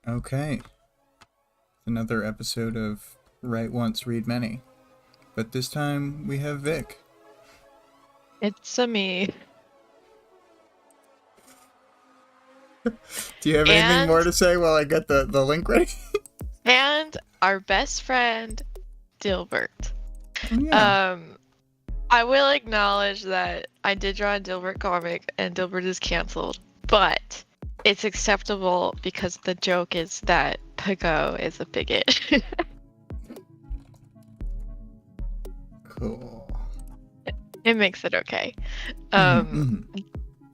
Okay, another episode of Write Once, Read Many. But this time we have Vic. It's a me. Do you have anything more to say while I get the link ready? And our best friend, Dilbert. Yeah. I will acknowledge that I did draw a Dilbert comic and Dilbert is canceled, but it's acceptable because the joke is that Pago is a bigot. Cool. It makes it okay.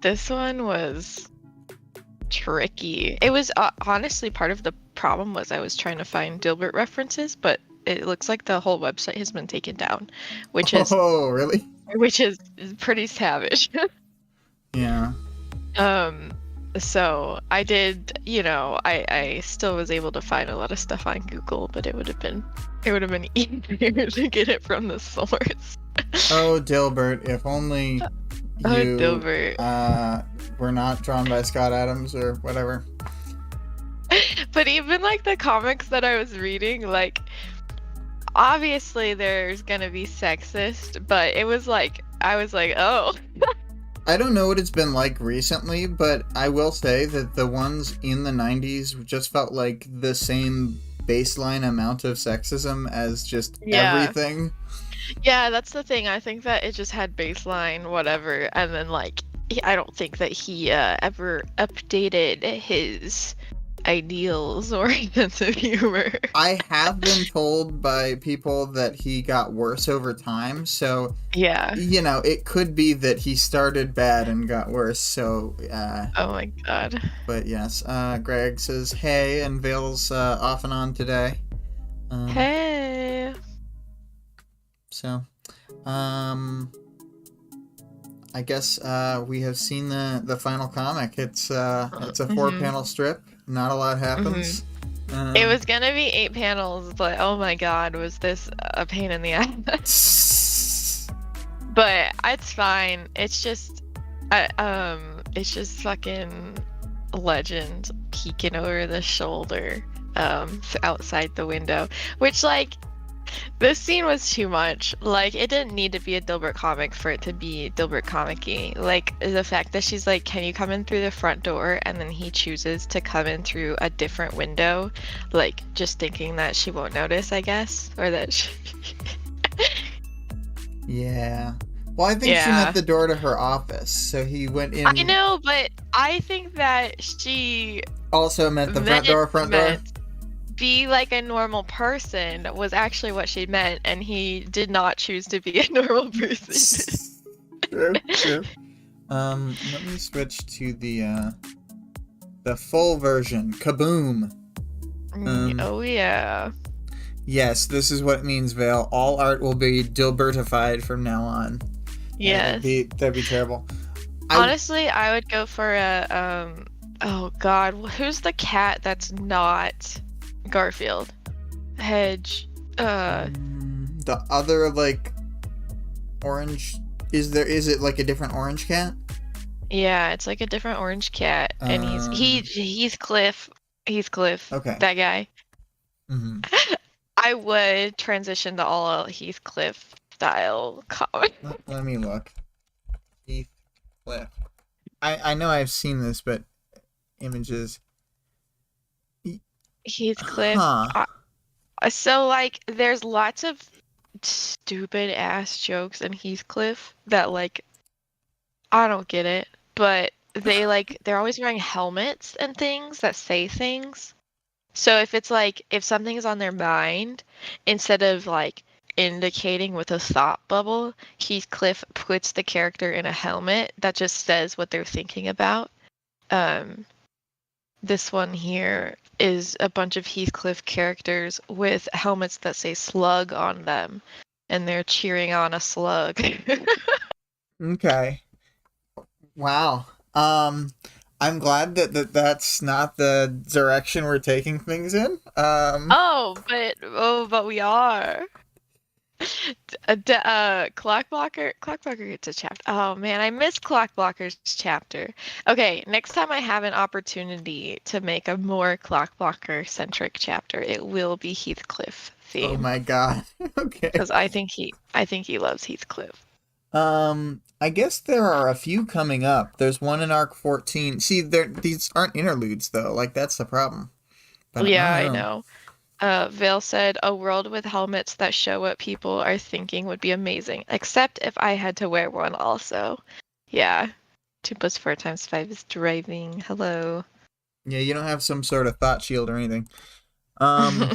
This one was tricky. It was honestly part of the problem was I was trying to find Dilbert references, but it looks like the whole website has been taken down, which is really? Which is pretty savage. Yeah. So I did, I still was able to find a lot of stuff on Google, but it would have been easier to get it from the source. Oh, Dilbert, if only you Dilbert. were not drawn by Scott Adams or whatever. But even like the comics that I was reading, like obviously there's gonna be sexist, but it was like I was like, oh. I don't know what it's been like recently, but I will say that the ones in the 90s just felt like the same baseline amount of sexism as just everything. Yeah, that's the thing. I think that it just had baseline, whatever, and then like I don't think that he ever updated his ideals or sense of humor. I have been told by people that he got worse over time, so yeah, it could be that he started bad and got worse. So oh my god. But yes, Greg says hey, and Vale's off and on today. Hey. So, I guess we have seen the final comic. It's a 4-panel strip. Not a lot happens. It was gonna be 8 panels, but oh my god, was this a pain in the ass? But it's fine. It's just fucking Legend peeking over the shoulder, outside the window, which like. This scene was too much. Like, it didn't need to be a Dilbert comic for it to be Dilbert comic-y. Like, the fact that she's like, can you come in through the front door? And then he chooses to come in through a different window. Like, just thinking that she won't notice, I guess. Or that she... Yeah. Well, I think she meant the door to her office, so he went in... I know, but I think that she... Also meant the front door? Be like a normal person was actually what she meant, and he did not choose to be a normal person. True. Let me switch to the full version. Kaboom! Oh yeah. Yes, this is what it means, Vale. All art will be Dilbertified from now on. Yes. That'd be terrible. Honestly, I would go for a oh god, who's the cat that's not Garfield? Hedge. The other like orange. Is it like a different orange cat? Yeah, it's like a different orange cat, and he's Cliff. He's Cliff. Okay. That guy. Mm-hmm. I would transition to all Heathcliff style comic. Let me look. Heathcliff. I know I've seen this, but images. Heathcliff. Huh. So like, there's lots of stupid ass jokes in Heathcliff that like, I don't get it, but they're always wearing helmets and things that say things. So if it's like, if something is on their mind, instead of like indicating with a thought bubble, Heathcliff puts the character in a helmet that just says what they're thinking about. This one here is a bunch of Heathcliff characters with helmets that say slug on them, and they're cheering on a slug. Okay. Wow. I'm glad that's not the direction we're taking things in. but we are. Clockblocker gets a chapter. Oh man, I miss Clockblocker's chapter. Okay, next time I have an opportunity to make a more Clockblocker centric chapter, it will be Heathcliff Oh theme my god. Okay. because I think he loves Heathcliff. I guess there are a few coming up. There's one in arc 14. See, these aren't interludes though. Like that's the problem. But I Yeah, don't I know. know. Vale said, a world with helmets that show what people are thinking would be amazing, except if I had to wear one also. Yeah. 2 plus 4 times 5 is driving. Hello. Yeah, you don't have some sort of thought shield or anything. Um,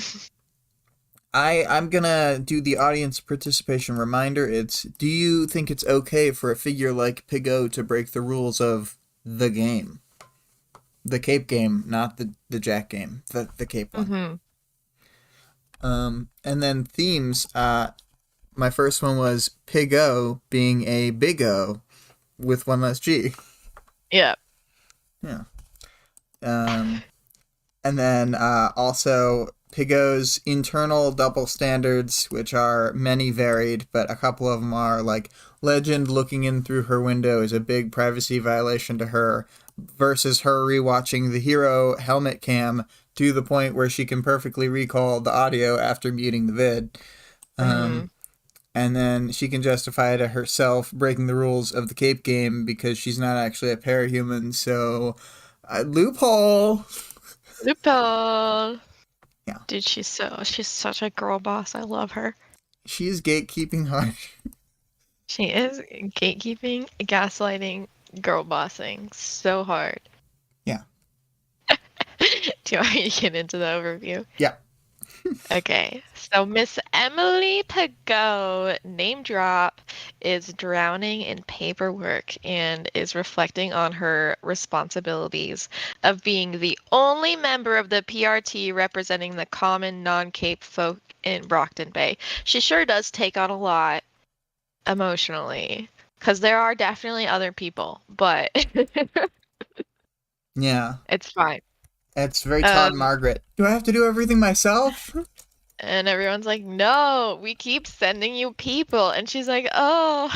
I'm gonna do the audience participation reminder. It's, do you think it's okay for a figure like Pigot to break the rules of the game? The Cape game, not the Jack game. The Cape one. hmm And then themes. My first one was Pigot being a big O with one less G. Yeah. Yeah. Um, and then also Pigot's internal double standards, which are many varied, but a couple of them are like Legend looking in through her window is a big privacy violation to her, versus her rewatching the hero helmet cam to the point where she can perfectly recall the audio after muting the vid. hmm And then she can justify to herself breaking the rules of the Cape game because she's not actually a parahuman. So, loophole. Loophole. Yeah, Dude, she's such a girl boss. I love her. she's gatekeeping hard. She is gatekeeping, gaslighting, girl bossing so hard. Yeah, Do you want me to get into the overview? yeah. Okay, so Miss Emily Pagot, name drop, is drowning in paperwork and is reflecting on her responsibilities of being the only member of the PRT representing the common non-Cape folk in Brockton Bay. She sure does take on a lot emotionally, because there are definitely other people, but Yeah. it's fine. It's very Todd Um, Margaret. Do I have to do everything myself? and everyone's like, no, we keep sending you people. And she's like, oh,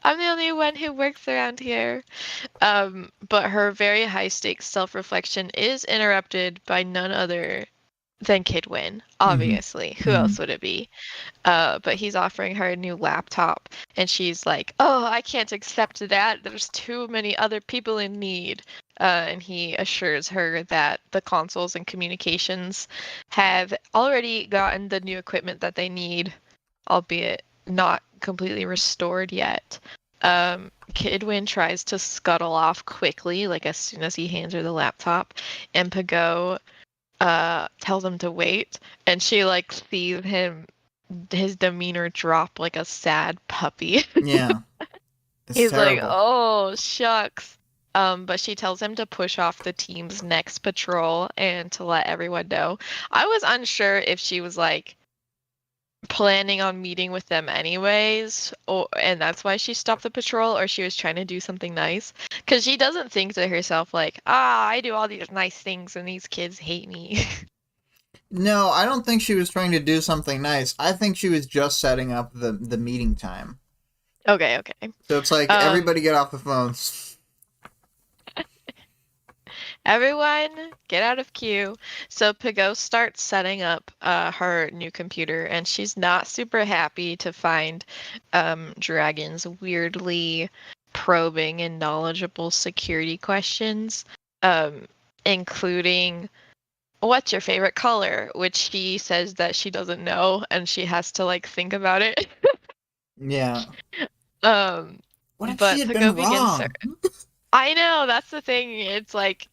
I'm the only one who works around here. But her very high stakes self reflection is interrupted by none other than Kidwin, Mm-hmm. obviously. Who Mm-hmm. else would it be? But he's offering her a new laptop, and she's like, "Oh, I can't accept that. There's too many other people in need." And he assures her that the consoles and communications have already gotten the new equipment that they need, albeit not completely restored yet. Kidwin tries to scuttle off quickly, like as soon as he hands her the laptop, and Pagot tells him to wait, and she like sees his demeanor drop like a sad puppy. Yeah. It's He's like, terrible. "Oh, shucks." But she tells him to push off the team's next patrol and to let everyone know. I was unsure if she was like planning on meeting with them anyways, or and that's why she stopped the patrol, or she was trying to do something nice. Because she doesn't think to herself like, I do all these nice things and these kids hate me. No, I don't think she was trying to do something nice. I think she was just setting up the meeting time. Okay, okay. So it's like Um, everybody get off the phones. Everyone, get out of queue. So Pago starts setting up her new computer, and she's not super happy to find Dragon's weirdly probing and knowledgeable security questions, um, including what's your favorite color, which she says that she doesn't know, and she has to like think about it. Yeah. Um, What if she but had been Pago begins her. wrong? I know, that's the thing. It's like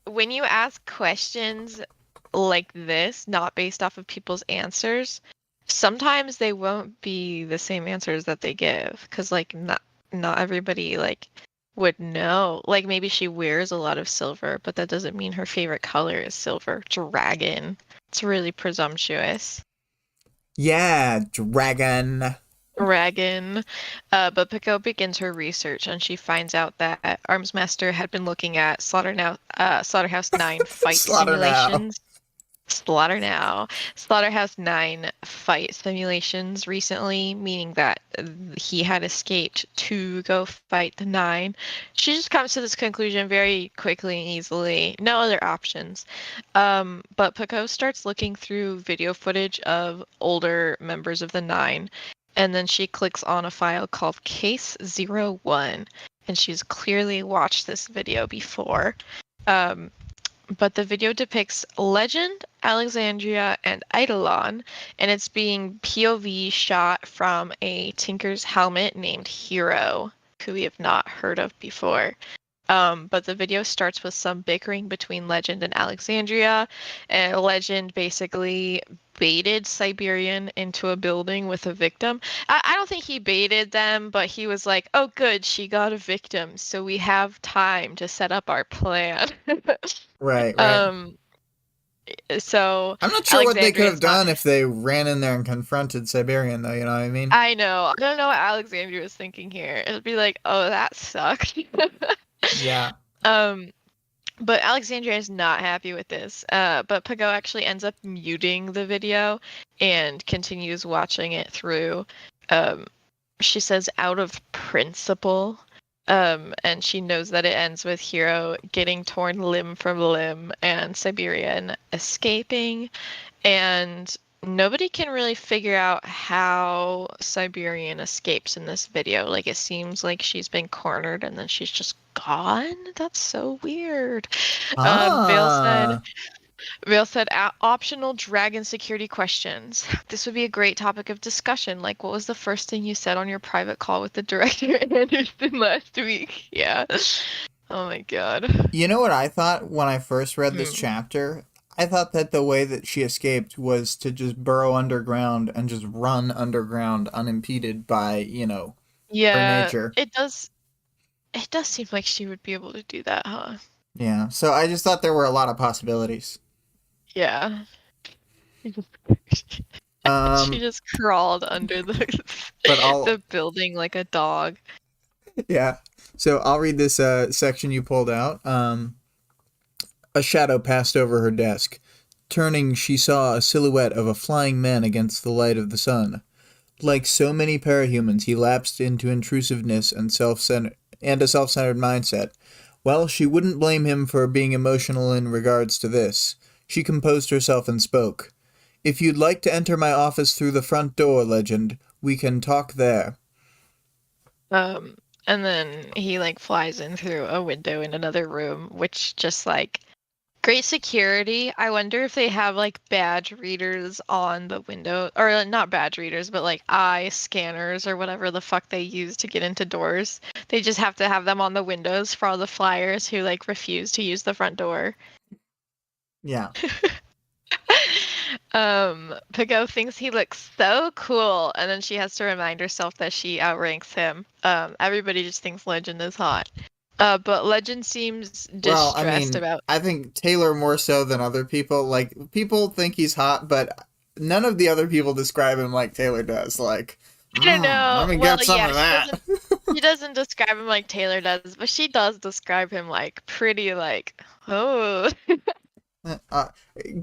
when you ask questions like this, not based off of people's answers, sometimes they won't be the same answers that they give, because like not everybody like would know. Like maybe she wears a lot of silver, but that doesn't mean her favorite color is silver. Dragon. It's really presumptuous. Yeah, dragon. Dragon. But Pico begins her research, and she finds out that Armsmaster had been looking at Slaughterhouse 9 fight Slaughter now. simulations. Slaughter now. Slaughter has 9 fight simulations recently, meaning that he had escaped to go fight the 9. She just comes to this conclusion very quickly and easily. No other options. But Poco starts looking through video footage of older members of the 9, and then she clicks on a file called Case 01, and she's clearly watched this video before. But the video depicts Legend, Alexandria, and Eidolon, and it's being POV shot from a Tinker's helmet named Hero, who we have not heard of before. But the video starts with some bickering between Legend and Alexandria, and Legend basically baited Siberian into a building with a victim. I don't think he baited them, but he was like, oh good, she got a victim, so we have time to set up our plan. Right. So I'm not sure what they could Alexandria have is not. done if they ran in there and confronted Siberian, though. You know what I mean? I know. I don't know what Alexandria was thinking here. It'd be like, oh, that sucked. Yeah. But Alexandria is not happy with this. But Pago actually ends up muting the video and continues watching it through. She says out of principle. And she knows that it ends with Hero getting torn limb from limb and Siberian escaping. And nobody can really figure out how Siberian escapes in this video. Like, it seems like she's been cornered and then she's just gone. That's so weird. Vale said optional dragon security questions. This would be a great topic of discussion. Like, what was the first thing you said on your private call with the director Anderson last week? Yeah. Oh my god. You know what I thought when I first read this chapter? I thought that the way that she escaped was to just burrow underground and just run underground unimpeded by, her nature. It does seem like she would be able to do that, huh? Yeah, so I just thought there were a lot of possibilities. Yeah. She just crawled under the building like a dog. Yeah. So I'll read this section you pulled out. A shadow passed over her desk. Turning, she saw a silhouette of a flying man against the light of the sun. Like so many parahumans, he lapsed into intrusiveness and a self-centered mindset. Well, she wouldn't blame him for being emotional in regards to this. She composed herself and spoke. If you'd like to enter my office through the front door, Legend, we can talk there. And then he flies in through a window in another room, which just great security. I wonder if they have badge readers on the window, or not badge readers, but eye scanners or whatever the fuck they use to get into doors. They just have to have them on the windows for all the flyers who refuse to use the front door. Yeah. Pago thinks he looks so cool, and then she has to remind herself that she outranks him. Everybody just thinks Legend is hot. But Legend seems distressed about. I think Taylor more so than other people. People think he's hot, but none of the other people describe him like Taylor does. I don't know. Let me get some of that. She doesn't describe him like Taylor does, but she does describe him pretty oh.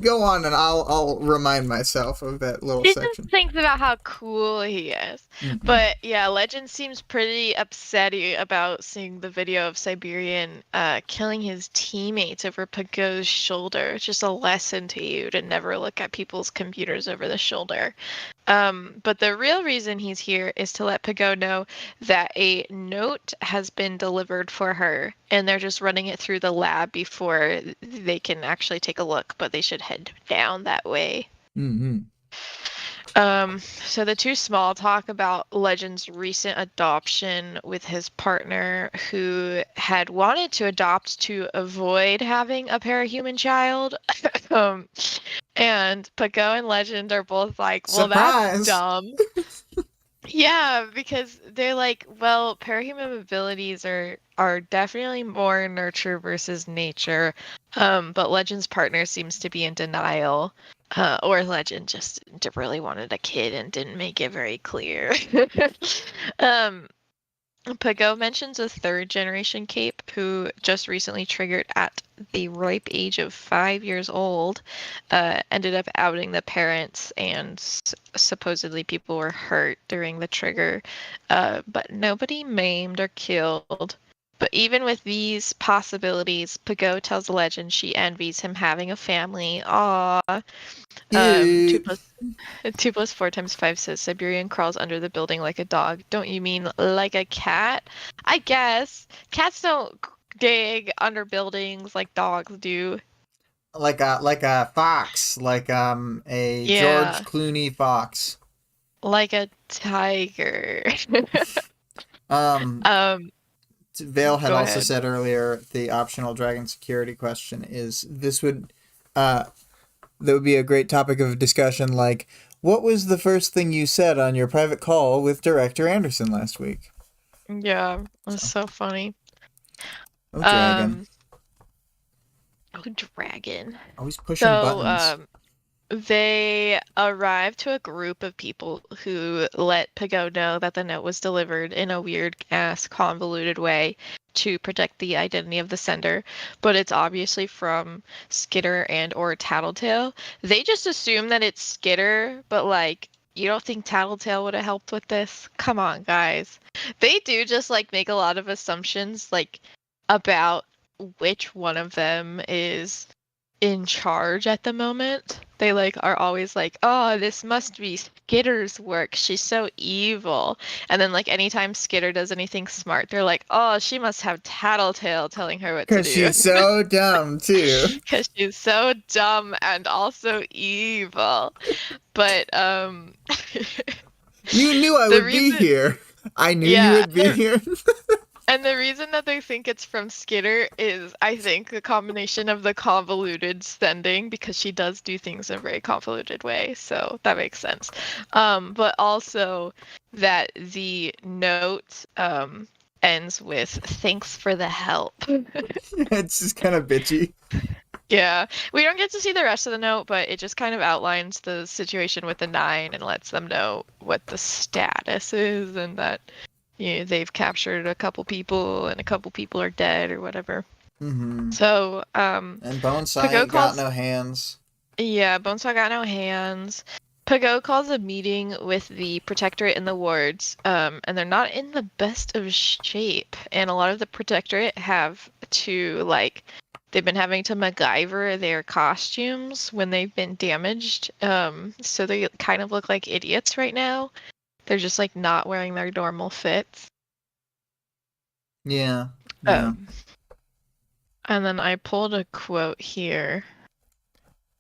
Go on, and I'll remind myself of that little section. She just thinks about how cool he is. Mm-hmm. But yeah, Legend seems pretty upset about seeing the video of Siberian killing his teammates over Pago's shoulder. It's just a lesson to you to never look at people's computers over the shoulder. But the real reason he's here is to let Pago know that a note has been delivered for her, and they're just running it through the lab before they can actually take a look, but they should head down that way. Mm-hmm. So the two small talk about Legend's recent adoption with his partner, who had wanted to adopt to avoid having a parahuman child. And Pago and Legend are both well, surprise! That's dumb. Yeah, because they're well, parahuman abilities are definitely more nurture versus nature. But Legend's partner seems to be in denial. Or Legend just really wanted a kid and didn't make it very clear. Pago mentions a third generation cape who just recently triggered at the ripe age of 5 years old, ended up outing the parents, and supposedly people were hurt during the trigger, but nobody maimed or killed. But even with these possibilities, Pago tells Legend she envies him having a family. Aww. Cute. 2 + 4 × 5 says Siberian crawls under the building like a dog. Don't you mean like a cat? I guess. Cats don't dig under buildings like dogs do. Like a fox, like a Yeah, George Clooney fox. like a tiger. Um, um, Vale had Go also ahead. said earlier the optional dragon security question is this would that would be a great topic of discussion. Like, what was the first thing you said on your private call with Director Anderson last week? Yeah, that's So, so funny. oh dragon, Um, oh, dragon. always pushing So, buttons. they arrived to a group of people who let Pago know that the note was delivered in a weird ass convoluted way to protect the identity of the sender, but it's obviously from Skitter and or Tattletale. They just assume that it's Skitter, but like you don't think Tattletale would have helped with this? Come on, guys. They do just like make a lot of assumptions like about which one of them is in charge at the moment. They like are always like, "Oh, this must be Skitter's work. She's so evil." And then like anytime Skitter does anything smart, they're like, "Oh, she must have Tattletale telling her what to Cause do." she's so dumb too. Because she's so dumb and also evil. But You knew I the would be reason here. I knew you yeah, would be here. and the reason that they think it's from Skitter is, I think, a combination of the convoluted sending, because she does do things in a very convoluted way, so that makes sense. But also that the note ends with "Thanks for the help." It's just kind of bitchy. Yeah, we don't get to see the rest of the note, but it just kind of outlines the situation with the nine and lets them know what the status is and that they've captured a couple people and a couple people are dead or whatever. Mm-hmm. So, And Bonesaw Pago ain't got calls, no hands. yeah, Bonesaw got no hands. Pago calls a meeting with the Protectorate and the wards, and they're not in the best of shape. And a lot of the Protectorate have to, like, they've been having to MacGyver their costumes when they've been damaged. So they kind of look like idiots right now. They're just, like, not wearing their normal fits. Yeah, yeah. Um, and then I pulled a quote here.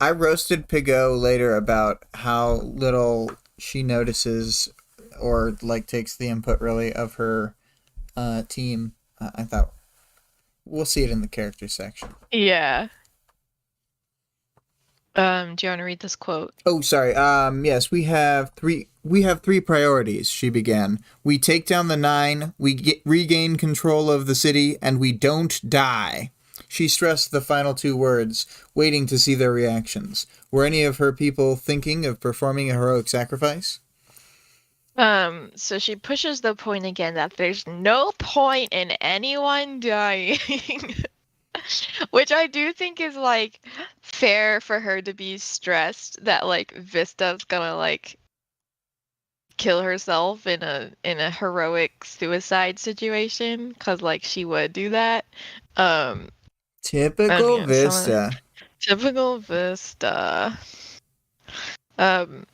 I roasted Pigot later about how little she notices or like takes the input really of her team. I thought we'll see it in the character section. Yeah. Do you want to read this quote? Oh, sorry. Yes, we have three. We have three priorities. She began. We take down the nine. We regain control of the city, and we don't die. She stressed the final two words, waiting to see their reactions. Were any of her people thinking of performing a heroic sacrifice? So she pushes the point again that there's no point in anyone dying. Which I do think is like fair for her to be stressed that like Vista's gonna like kill herself in a heroic suicide situation, because like she would do that. Um and Typical yeah, some of Vista. typical Vista. Um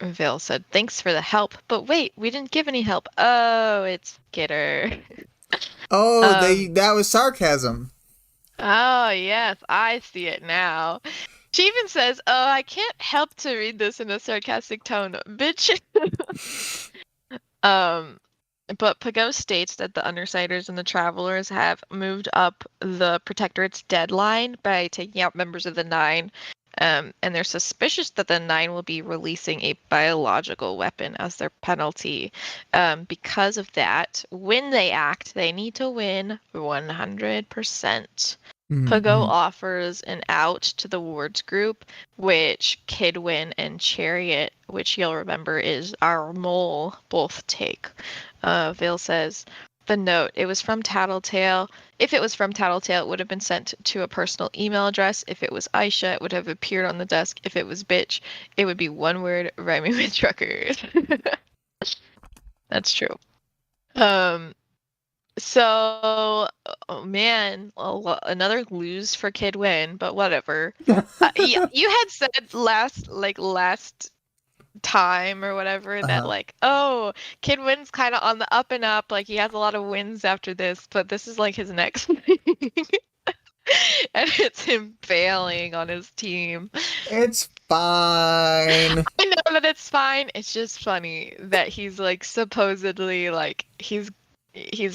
Vale said, "Thanks for the help, but wait, we didn't give any help." Oh, it's Skitter. Oh, Um, that was sarcasm. oh yes, I see it now. She even says, "Oh, I can't help to read this in a sarcastic tone, bitch." Um, but Pago states that the Undersiders and the Travelers have moved up the Protectorate's deadline by taking out members of the Nine, and they're suspicious that the Nine will be releasing a biological weapon as their penalty. Because of that, when they act, they need to win 100%. Pago Mm-hmm. offers an out to the Wards group, which Kidwin and Chariot, which you'll remember is our mole, both take. Vale says, the note. It was from Tattletale. If it was from Tattletale, it would have been sent to a personal email address. If it was Aisha, it would have appeared on the desk. If it was bitch, it would be one word rhyming with truckers. That's true. So, oh man, another lose for Kid Win, but whatever. You had said last time or whatever that like, oh, Kid Win's kind of on the up and up, like he has a lot of wins after this, but this is like his next thing. And it's him failing on his team. It's fine. I know that it's fine. It's just funny that he's like supposedly like he's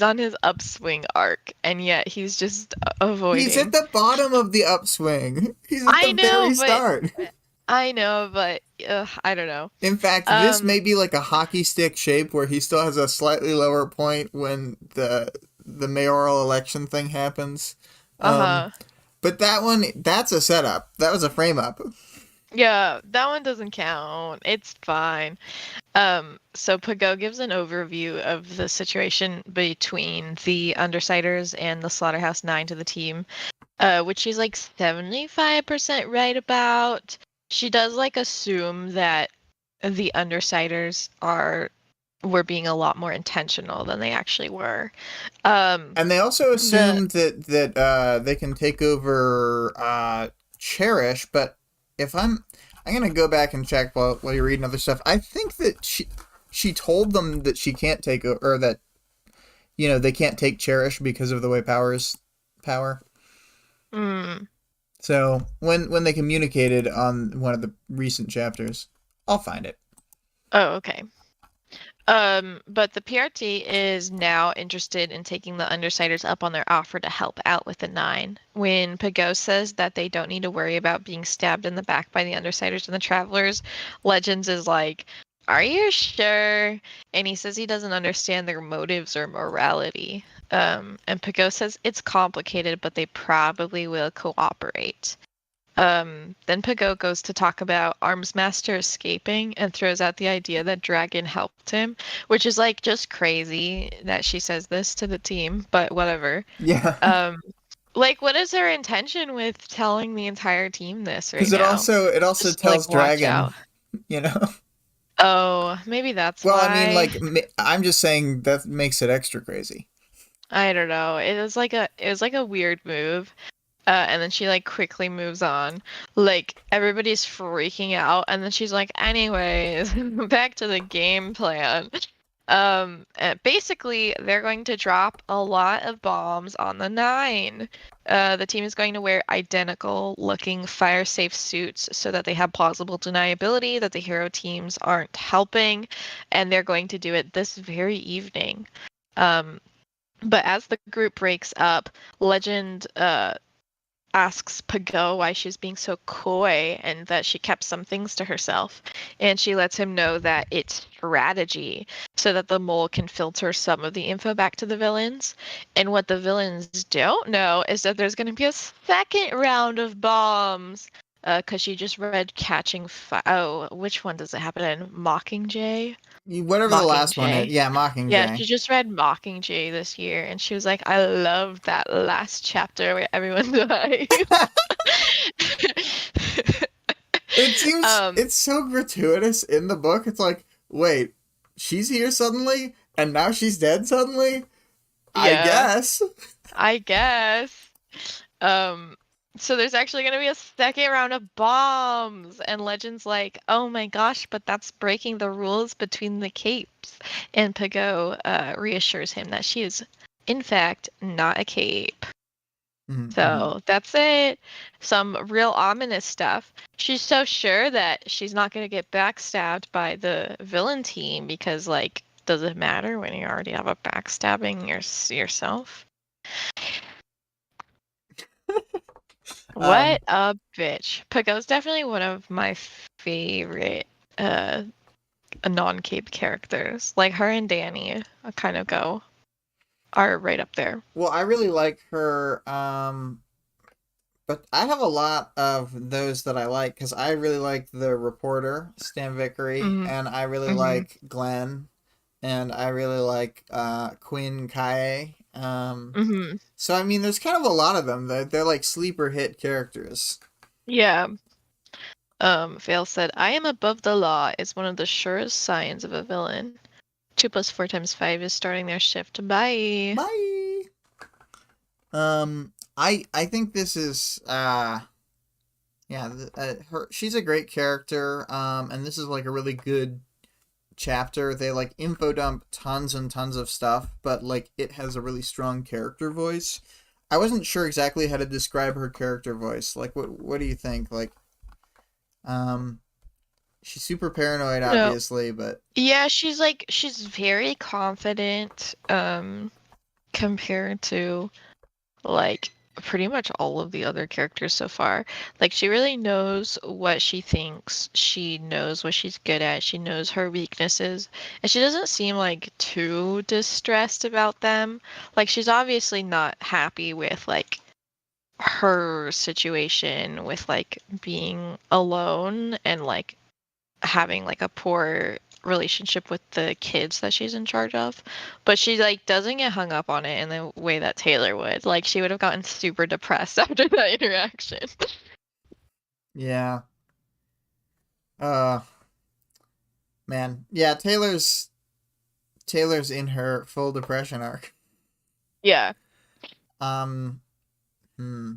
on his upswing arc, and yet he's just avoiding. He's at the bottom of the upswing. He's at I the know, very but start. I know, but I don't know. In fact, this may be like a hockey stick shape where he still has a slightly lower point when the mayoral election thing happens. But that's a setup. That was a frame up. Yeah, that one doesn't count. It's fine. So Pago gives an overview of the situation between the Undersiders and the Slaughterhouse 9 to the team, which she's like 75% right about. She does like assume that the Undersiders were being a lot more intentional than they actually were. And they also assumed that they can take over Cherish, but if I'm gonna go back and check while you're reading other stuff. I think that she told them that she can't take or that they can't take Cherish because of the way power. So when they communicated on one of the recent chapters, I'll find it. Oh, okay. But the PRT is now interested in taking the Undersiders up on their offer to help out with the 9. When Pago says that they don't need to worry about being stabbed in the back by the Undersiders and the Travelers, Legends is like, are you sure? And he says he doesn't understand their motives or morality. And Pago says it's complicated, but they probably will cooperate. Then Pago goes to talk about Armsmaster escaping and throws out the idea that Dragon helped him, which is like just crazy that she says this to the team, but whatever. Yeah. Like, what is her intention with telling the entire team this right now? Because it also just tells to, like, Dragon, Oh, maybe that's well, why. I mean, like, I'm just saying that makes it extra crazy. I don't know. It was like a weird move. And then she like quickly moves on. Like everybody's freaking out, and then she's like, anyways, back to the game plan. Basically, they're going to drop a lot of bombs on the 9. The team is going to wear identical looking fire-safe suits so that they have plausible deniability that the hero teams aren't helping, and they're going to do it this very evening. But as the group breaks up, Legend asks Pago why she's being so coy and that she kept some things to herself. And she lets him know that it's strategy so that the mole can filter some of the info back to the villains. And what the villains don't know is that there's going to be a second round of bombs. Because she just read Catching Fire. Oh, which one does it happen in? Mockingjay? Whatever the last one is. Yeah, Mockingjay. Yeah, she just read Mockingjay this year, and she was like, I love that last chapter where everyone dies. It seems it's so gratuitous in the book. It's like, wait, she's here suddenly, and now she's dead suddenly? Yeah, I guess. So there's actually going to be a second round of bombs, and Legend's like, oh my gosh, but that's breaking the rules between the capes. And Pago reassures him that she is, in fact, not a cape. Mm-hmm. So that's it. Some real ominous stuff. She's so sure that she's not going to get backstabbed by the villain team because, like, does it matter when you already have a backstabbing yourself? What a bitch. Pago's definitely one of my favorite non-cape characters. Like her and Danny kind of are right up there. Well, I really like her, but I have a lot of those that I like because I really like the reporter, Stan Vickery, and I really like Glenn and I really like Quinn Kaye. Mm-hmm. So I mean, there's kind of a lot of them. They're like sleeper hit characters. Yeah. Vale said, I am above the law is one of the surest signs of a villain. 2 plus 4 times 5 is starting their shift. Bye. Bye. I think this is yeah, she's a great character. And this is like a really good chapter. They like info dump tons and tons of stuff, but like it has a really strong character voice. I wasn't sure exactly how to describe her character voice. Like, what do you think? Like, um, she's super paranoid, No. obviously, but Yeah, she's very confident, compared to like pretty much all of the other characters so far. Like she really knows what she thinks, she knows what she's good at, she knows her weaknesses, and she doesn't seem like too distressed about them. Like she's obviously not happy with like her situation with like being alone and like having like a poor relationship with the kids that she's in charge of, but she like doesn't get hung up on it in the way that Taylor would. Like she would have gotten super depressed after that interaction. yeah. Uh, man, yeah. Taylor's in her full depression arc. Yeah. Um, hmm.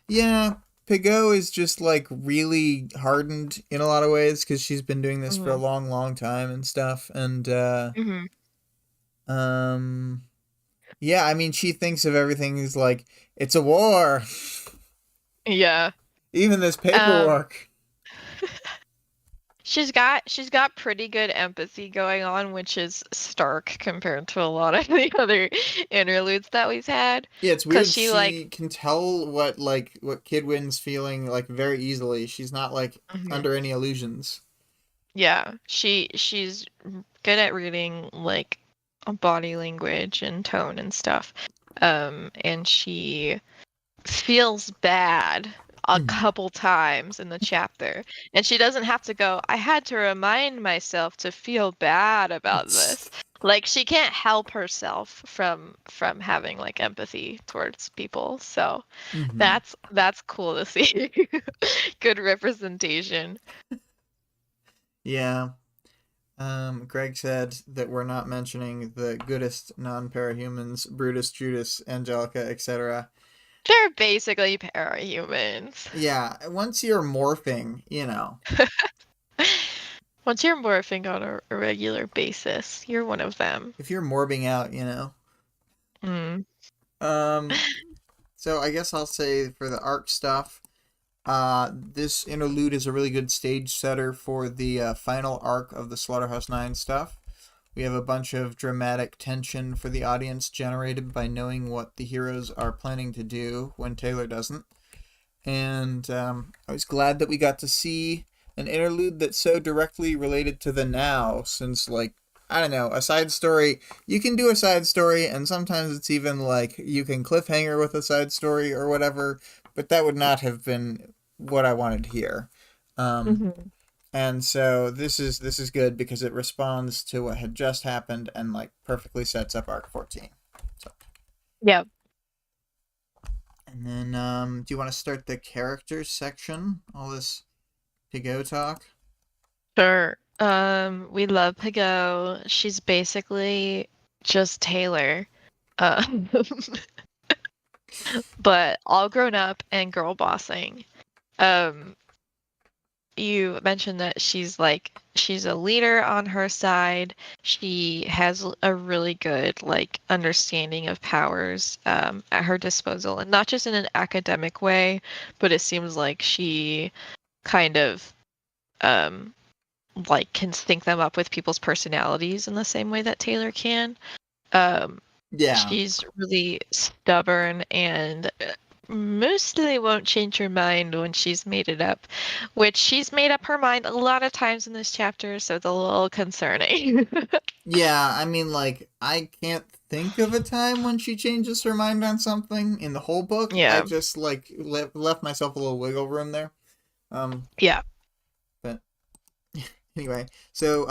Yeah, Pigot is just like really hardened in a lot of ways because she's been doing this for a Hmm. long, long time and stuff. And Hmm. um, yeah, I mean, she thinks of everything as like it's a war. Yeah. Even this Um paperwork. she's got pretty good empathy going on, which is stark compared to a lot of the other interludes that we've had. Yeah, it's Cause weird. she like She can tell what Kidwin's feeling like very easily. She's not like Mhm. under any illusions. Yeah, she's good at reading like body language and tone and stuff. And she feels bad a Mhm. couple times in the chapter. And she doesn't have to go, I had to remind myself to feel bad about this. Like she can't help herself from having like empathy towards people. So Mhm. that's cool to see. Good representation. Yeah. Greg said that we're not mentioning the goodest non-parahumans, Brutus, Judas, Angelica, etc. They're basically parahumans. Yeah, once you're morphing, you know, Once you're morphing on a regular basis, you're one of them. if you're morbing out, you know. Mm. Um, so I guess I'll say for the arc stuff, this interlude is a really good stage setter for the final arc of the Slaughterhouse 9 stuff. We have a bunch of dramatic tension for the audience generated by knowing what the heroes are planning to do when Taylor doesn't. And I was glad that we got to see an interlude that's so directly related to the now, since, like, I don't know, a side story, you can do a side story, and sometimes it's even like you can cliffhanger with a side story or whatever, but that would not have been what I wanted to hear. Um, Hmm. and so this is good because it responds to what had just happened and like perfectly sets up arc 14. So, Yeah, and then do you want to start the characters section? All this Pigot talk. sure. We love Pigot. She's basically just Taylor. Uh, but all grown up and girl bossing. Um, you mentioned that she's a leader on her side. She has a really good like understanding of powers at her disposal, and not just in an academic way, but it seems like she kind of um like can sync them up with people's personalities in the same way that Taylor can. Um, Yeah. she's really stubborn and mostly won't change her mind when she's made it up, which she's made up her mind a lot of times in this chapter, so it's a little concerning. Yeah, I mean, like, I can't think of a time when she changes her mind on something in the whole book. I Yeah, just, like, left myself a little wiggle room there. Um, yeah. but anyway, so,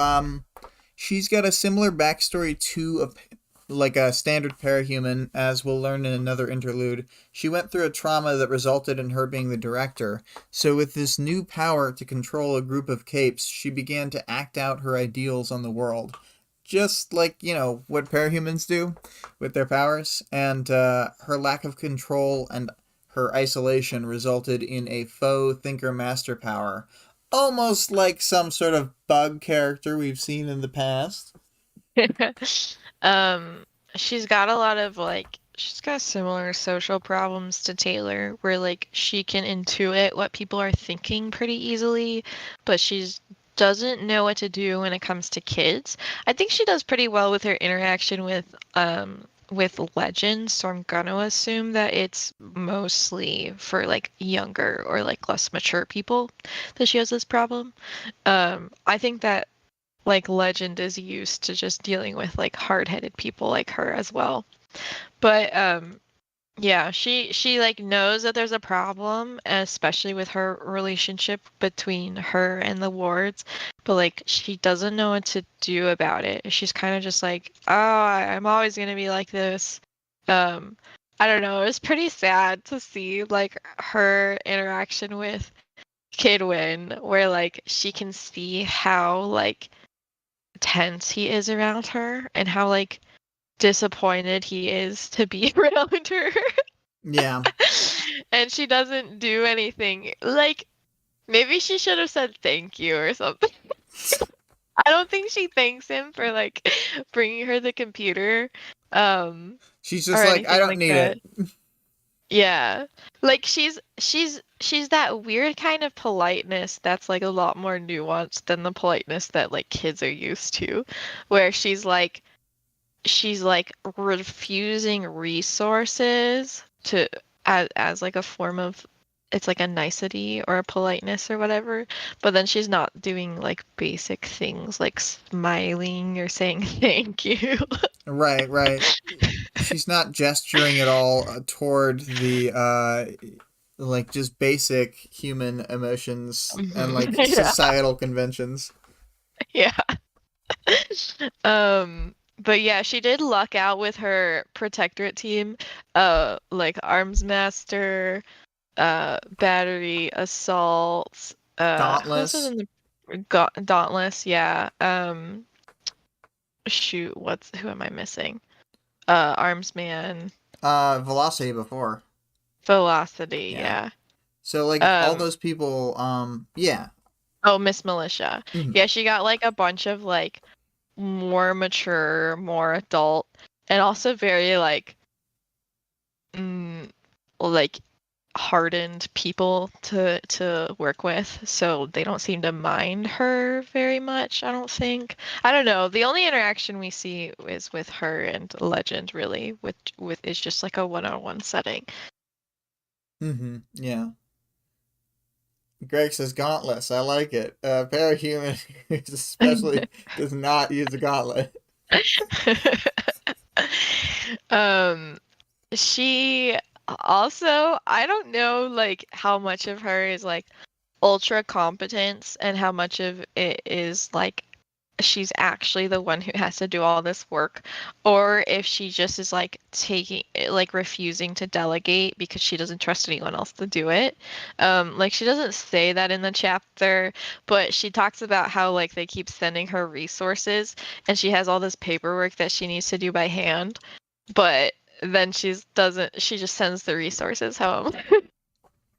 She's got a similar backstory to like a standard parahuman, as we'll learn in another interlude. She went through a trauma that resulted in her being the director. So with this new power to control a group of capes, she began to act out her ideals on the world. Just like, what parahumans do with their powers. And her lack of control and her isolation resulted in a faux thinker master power. Almost like some sort of bug character we've seen in the past. Um, she's got a lot of like she's got similar social problems to Taylor, where like she can intuit what people are thinking pretty easily, but she's doesn't know what to do when it comes to kids. I think she does pretty well with her interaction with Legends, so I'm gonna assume that it's mostly for like younger or like less mature people that she has this problem. I think that like Legend is used to just dealing with like hard-headed people like her as well. But yeah, she like knows that there's a problem, especially with her relationship between her and the wards, but like she doesn't know what to do about it. She's kind of just like, "Oh, I'm always going to be like this." Um I don't know. It's pretty sad to see like her interaction with Kidwin, where like she can see how like tense he is around her and how like disappointed he is to be around her. Yeah. And she doesn't do anything. Like maybe she should have said thank you or something. I don't think she thanks him for like bringing her the computer She's or just like, I anything don't like need that. it. Yeah. Like she's that weird kind of politeness that's like a lot more nuanced than the politeness that like kids are used to, where she's like refusing resources to as like a form of it's like a nicety or a politeness or whatever, but then she's not doing like basic things like smiling or saying thank you. Right, right. She's not gesturing at all toward the like just basic human emotions and Mhm. like Yeah. societal conventions. Yeah. But yeah, she did luck out with her protectorate team, like arms master, battery, assault, who else is Dauntless. in the Dauntless? Yeah. Shoot, who am I missing? Armsman, Velocity before. Velocity, Yeah. yeah. So like all Um, those people, yeah. oh, Miss Militia. Mhm. Yeah, she got like a bunch of like more mature, more adult, and also very mm, like hardened people to work with, so they don't seem to mind her very much, I don't think. I don't know. The only interaction we see is with her and Legend, really, with is just like a one-on-one setting. Yeah. Greg says gauntless. I like it. Parahuman especially does not use a gauntlet. Um, she also, I don't know like how much of her is like ultra competence and how much of it is like she's actually the one who has to do all this work, or if she just is like taking like refusing to delegate because she doesn't trust anyone else to do it. Like she doesn't say that in the chapter, but she talks about how like they keep sending her resources and she has all this paperwork that she needs to do by hand, but then she just sends the resources home.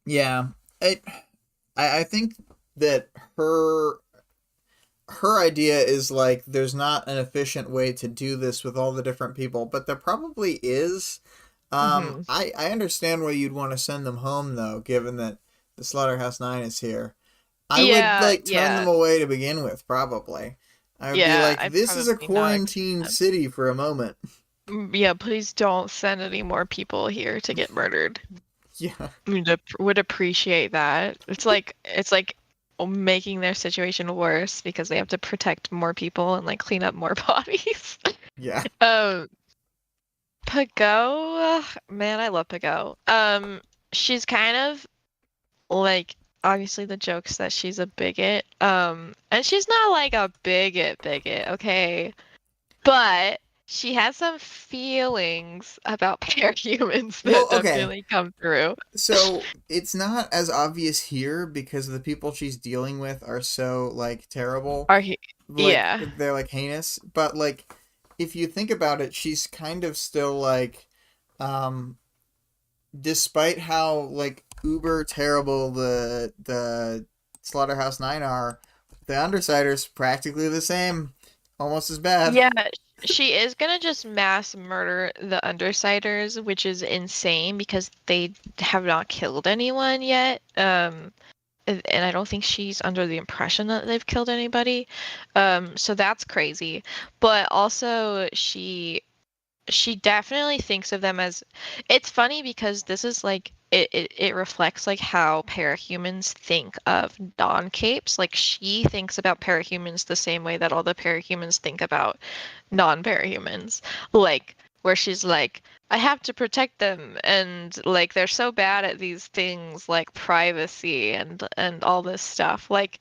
Yeah. It, I think that her idea is like there's not an efficient way to do this with all the different people, but there probably is. Hmm. I understand why you'd want to send them home though, given that the Slaughterhouse 9 is here. I would Yeah, like turn them yeah. away to begin with, probably. I would be Yeah, like, I'd this is a probably not quarantine accept. city for a moment. Yeah, please don't send any more people here to get murdered. Yeah. Would appreciate that. It's like making their situation worse because they have to protect more people and like clean up more bodies. Yeah. Um, Pago, man, I love Pago. She's kind of like obviously the joke's that she's a bigot. And she's not like a bigot, okay? But she has some feelings about parahumans that Well, okay. definitely come through. So it's not as obvious here because the people she's dealing with are so like terrible, Are he? like Yeah. they're like heinous. But like, if you think about it, she's kind of still like, um, despite how like uber terrible the Slaughterhouse Nine are, the Undersiders practically the same, almost as bad. Yeah, she is gonna just mass murder the Undersiders, which is insane because they have not killed anyone yet. And I don't think she's under the impression that they've killed anybody. So that's crazy. But also she definitely thinks of them as it's funny because this is like it reflects like how parahumans think of non-capes. Like she thinks about parahumans the same way that all the parahumans think about non-parahumans. Like where she's like, I have to protect them and like they're so bad at these things like privacy and all this stuff. Like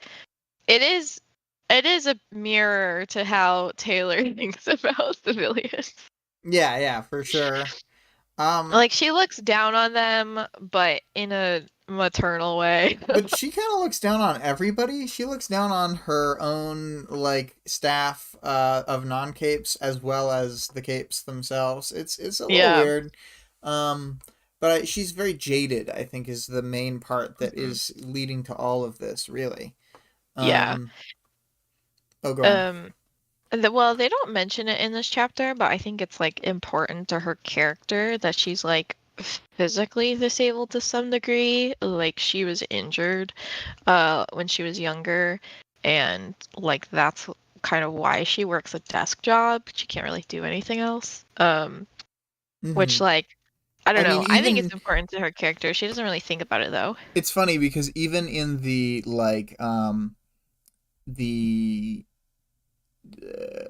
it is it is a mirror to how Taylor thinks about civilians. Yeah, yeah, for sure. Like she looks down on them, but in a maternal way. But she kind of looks down on everybody. She looks down on her own like staff of non-capes as well as the capes themselves. It's a little Yeah. weird. But she's very jaded, I think, is the main part that Mhm. is leading to all of this, really. Yeah. Um, oh, go on. Um well, they don't mention it in this chapter, but I think it's like important to her character that she's like physically disabled to some degree. Like she was injured when she was younger, and like that's kind of why she works a desk job. She can't really do anything else. Which Hmm. like I don't I mean, know. I think it's even important to her character. She doesn't really think about it though. it's funny because even in the the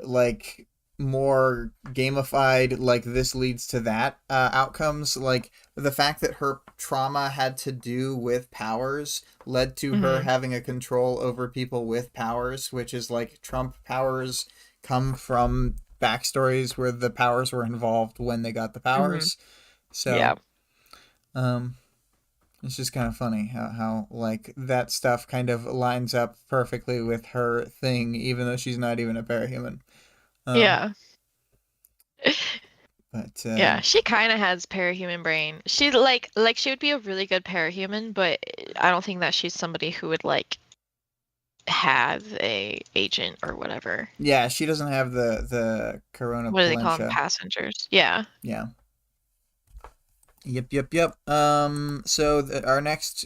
like more gamified like this leads to that outcomes, like the fact that her trauma had to do with powers led to her Hmm. having a control over people with powers, which is like Trump powers come from backstories where the powers were involved when they got the Hmm. powers. So Yeah. um it's just kind of funny how like that stuff kind of lines up perfectly with her thing even though she's not even a parahuman. um Yeah. but Yeah, she kind of has parahuman brain. She like she would be a really good parahuman, but I don't think that she's somebody who would like have a agent or whatever. Yeah, she doesn't have the corona What do they call them? palencia. Passengers. Yeah. Yeah. Yep, yep, yep. So our next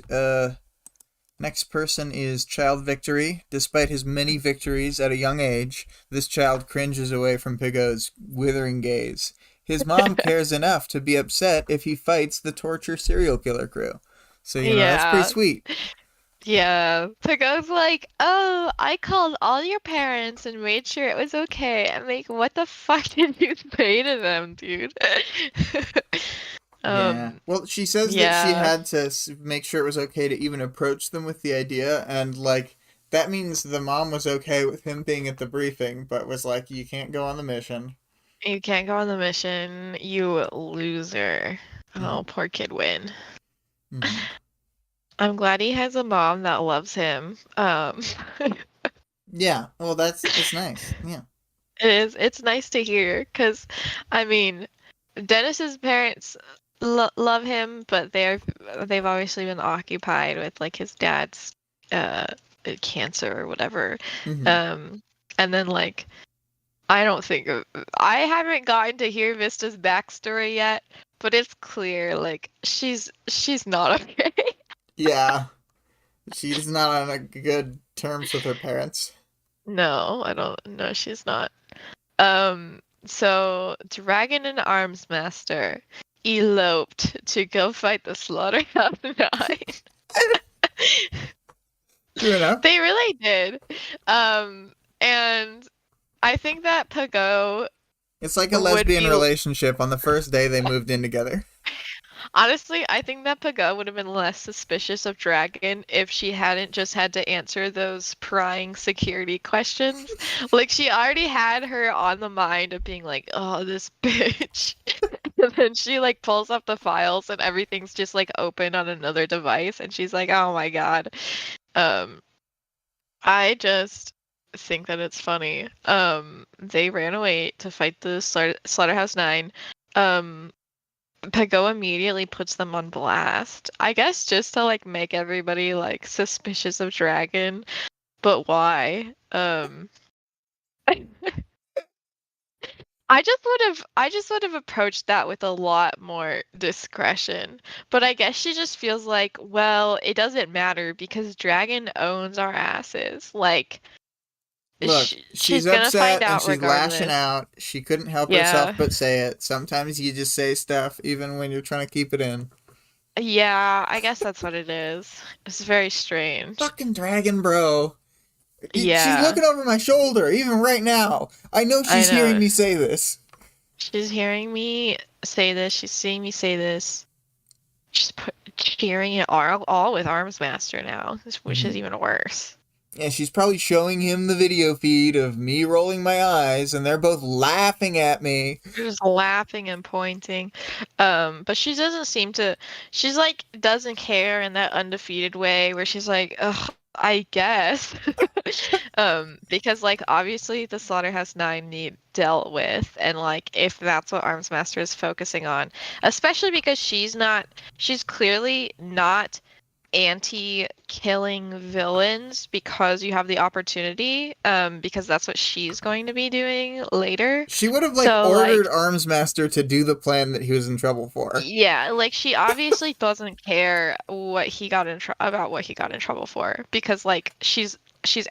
person is Child Victory. Despite his many victories at a young age, this child cringes away from Pigot's withering gaze. His mom cares enough to be upset if he fights the torture serial killer crew. So, that's pretty Yeah. sweet. Yeah. Pago's like, oh, I called all your parents and made sure it was okay. I'm like, what the fuck did you say to them, dude? Yeah. Um, Well, she says that she yeah. had to make sure it was okay to even approach them with the idea, and like that means the mom was okay with him being at the briefing, but was like, "You can't go on the mission." You can't go on the mission, you loser. Mm-hmm. Oh, poor kid Win. Mm-hmm. I'm glad he has a mom that loves him. Yeah. Well, that's nice. Yeah. It's nice to hear because, I mean, Dennis's parents love him, but they've obviously been occupied with like his dad's uh cancer or whatever. Mm-hmm. Um, and then like I don't think I haven't gotten to hear Vista's backstory yet, but it's clear like she's not okay. Yeah. She's not on a good terms with her parents. No, I don't. No, she's not. So Dragon and Arms Master eloped to go fight the Slaughterhouse Nine. True enough. They really did. And I think that Pago It's like a would lesbian be. relationship. On the first day, they moved in together. Honestly, I think that Paga would have been less suspicious of Dragon if she hadn't just had to answer those prying security questions. Like, she already had her on the mind of being like, oh, this bitch. And then she, like, pulls up the files and everything's just, like, open on another device. And she's like, oh my God. Um, I just think that it's funny. They ran away to fight the Slaughterhouse Nine. Pago immediately puts them on blast. I guess just to like make everybody like suspicious of Dragon, but why? I just would have approached that with a lot more discretion. But I guess she just feels like, well, it doesn't matter because Dragon owns our asses. Like Look, she's she's gonna find upset and out she's lashing regardless. out. She couldn't help herself Yeah. but say it. Sometimes you just say stuff even when you're trying to keep it in. Yeah, I guess that's what it is. It's very strange. Fucking dragon, bro. She's Yeah, looking over my shoulder, even right now. I know I she's hearing know. me say this. She's hearing me say this. She's seeing me say this. She's cheering it all with Arms Master now, which is Mhm. even worse. Yeah, she's probably showing him the video feed of me rolling my eyes, and they're both laughing at me. Just laughing and pointing. But she doesn't seem to. She's like doesn't care in that undefeated way where she's like, ugh, I guess. Because like obviously the Slaughterhouse Nine need dealt with, and like if that's what Arms Master is focusing on, especially because she's clearly not anti-killing villains because you have the opportunity, because that's what she's going to be doing later. She would have like So ordered like Armsmaster to do the plan that he was in trouble for. yeah, like she obviously doesn't care what he got in about what he got in trouble for because like she's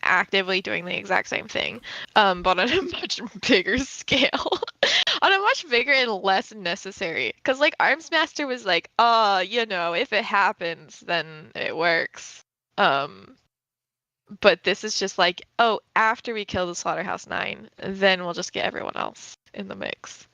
actively doing the exact same thing, but on a much bigger scale, on a much bigger and less necessary. Because like Arms Master was like, if it happens, then it works. Um, but this is just like, oh, after we kill the Slaughterhouse Nine, then we'll just get everyone else in the mix.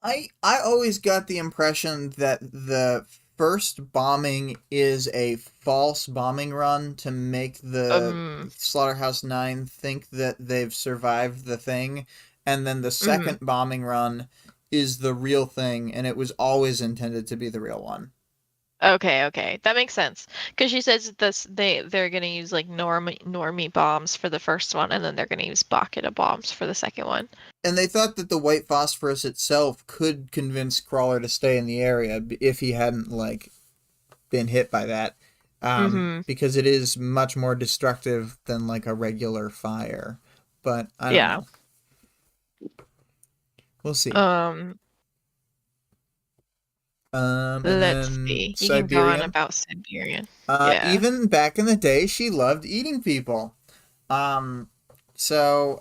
I always got the impression that the first bombing is a false bombing run to make the Um, Slaughterhouse Nine think that they've survived the thing, and then the mhm. second bombing run is the real thing, and it was always intended to be the real one. Okay, okay. That makes sense. Because she says they're gonna use like normie bombs for the first one, and then they're gonna use bucket bombs for the second one. And they thought that the white phosphorus itself could convince Crawler to stay in the area if he hadn't like been hit by that, Mm-hmm. because it is much more destructive than like a regular fire. But I don't Yeah. know. We'll see. Um, And let's then see. You can go on Siberian. about Siberian. Yeah. Even back in the day, she loved eating people. Um, so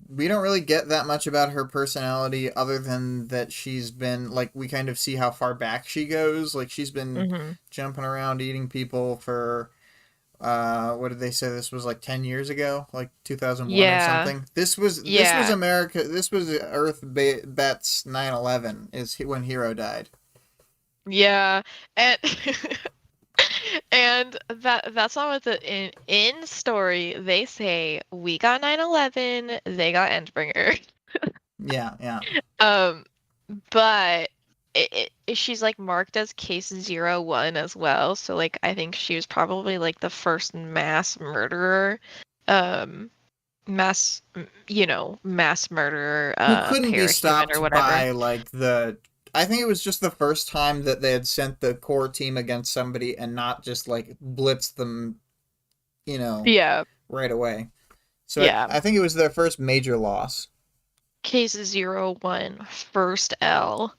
we don't really get that much about her personality other than that she's been like we kind of see how far back she goes. Like she's been Mm-hmm. jumping around eating people for what did they say this was like 10 years ago, like 2001 or Yeah. something. This was Yeah. America, this was Earth Bet's 9/11 is when Hero died. Yeah. And and that's not what the in story they say we got 9/11, they got Endbringer. Yeah, yeah. Um, but she's like marked as case 01 as well. So like I think she was probably like the first mass murderer, um, mass murderer, Who couldn't be parahuman or stopped whatever. by like the I think it was just the first time that they had sent the core team against somebody and not just like blitzed them, you know, Yeah, right away. So yeah. I think it was their first major loss. Case 01, first L.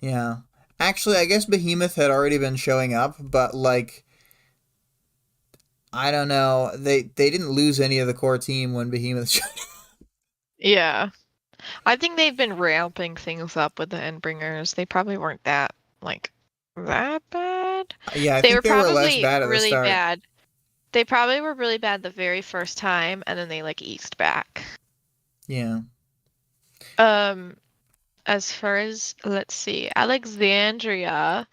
Yeah. Actually, I guess Behemoth had already been showing up, but like I don't know. They didn't lose any of the core team when Behemoth showed up. Yeah. I think they've been ramping things up with the Endbringers. They probably weren't that bad. Yeah, I They think were they were less probably bad at the really start. bad. They probably were really bad the very first time, and then they like eased back. Yeah. Um, as far as, let's see, Alexandria.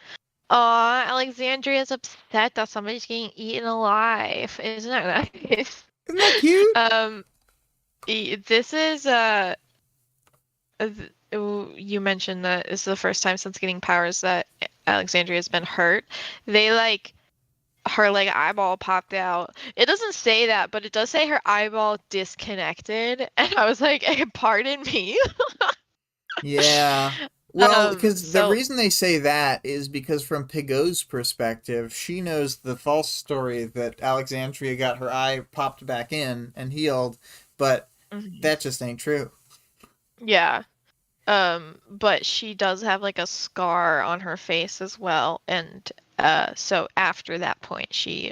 Aw, Alexandria's upset that somebody's getting eaten alive. Isn't that nice? Isn't that cute? Um, this is you mentioned that this is the first time since getting powers that Alexandria's been hurt. They like her like eyeball popped out. It doesn't say that, but it does say her eyeball disconnected, and I was like, pardon me. Yeah. Well, because the So reason they say that is because from Pigot's perspective, she knows the false story that Alexandria got her eye popped back in and healed, but mhm. that just ain't true. Yeah. But she does have like a scar on her face as well, and so after that point, she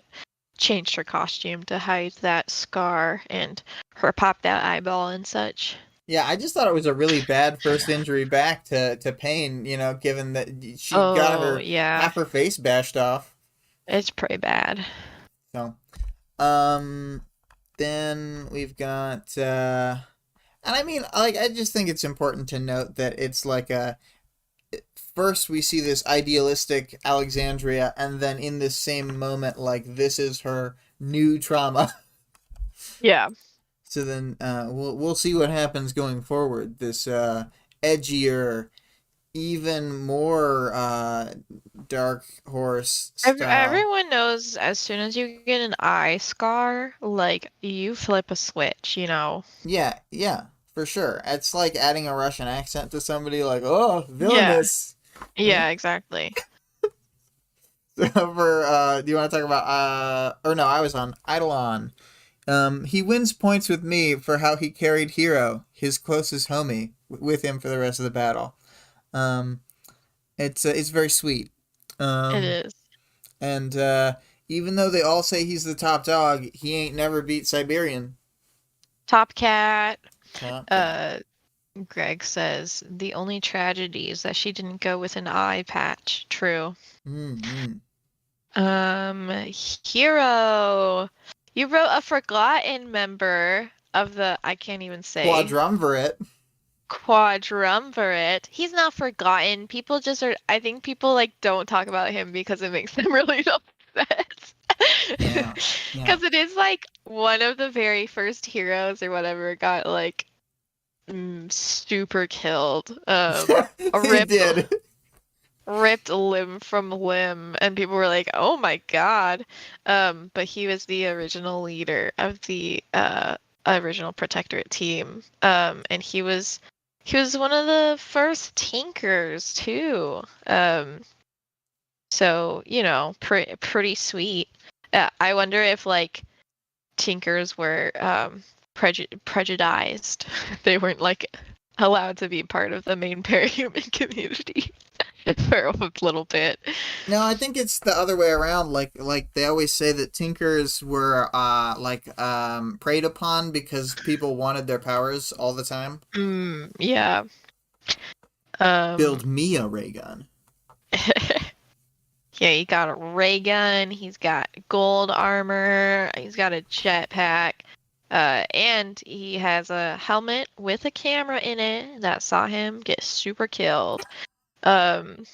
changed her costume to hide that scar and her popped out eyeball and such. Yeah, I just thought it was a really bad first injury back to Pain, given that she got Oh, her yeah, half her face bashed off. it's pretty bad. So, um, then we've got, and I mean, like, I just think it's important to note that it's like first we see this idealistic Alexandria, and then in this same moment, like, this is her new trauma. Yeah. So then we'll see what happens going forward. This edgier, even more dark horse style. Everyone knows as soon as you get an eye scar, like you flip a switch, you know. Yeah, yeah, for sure. It's like adding a Russian accent to somebody, like, oh, Yeah. villainous. Yeah. Yeah, exactly. For do you want to talk about or no, I was on Eidolon. He wins points with me for how he carried Hero, his closest homie, with him for the rest of the battle. Um, it's very sweet. It Um, is. and even though they all say he's the top dog, he ain't never beat Siberian. Top Cat. Top cat. Uh, Greg says the only tragedy is that she didn't go with an eye patch. True. Mm-hmm. Hero. You wrote a forgotten member of the, I can't even say, Quadrumvirate. quadrumvirate. He's not forgotten. People just are, I think people like don't talk about him because it makes them really upset. Yeah. Yeah. Because it is like one of the very first heroes or whatever got like super killed. He Ripped did. ripped limb from limb, and people were like, "Oh my God!" But he was the original leader of the original Protectorate team, and he was one of the first Tinkers too. So you know, pretty sweet. I wonder if like Tinkers were prejudiced. They weren't like allowed to be part of the main parahuman community for a little bit. No, I think it's the other way around. Like they always say that Tinkers were preyed upon because people wanted their powers all the time. Yeah. Um, Build me a ray gun. yeah, he got a ray gun, he's got gold armor, he's got a jetpack, and he has a helmet with a camera in it that saw him get super killed. Um,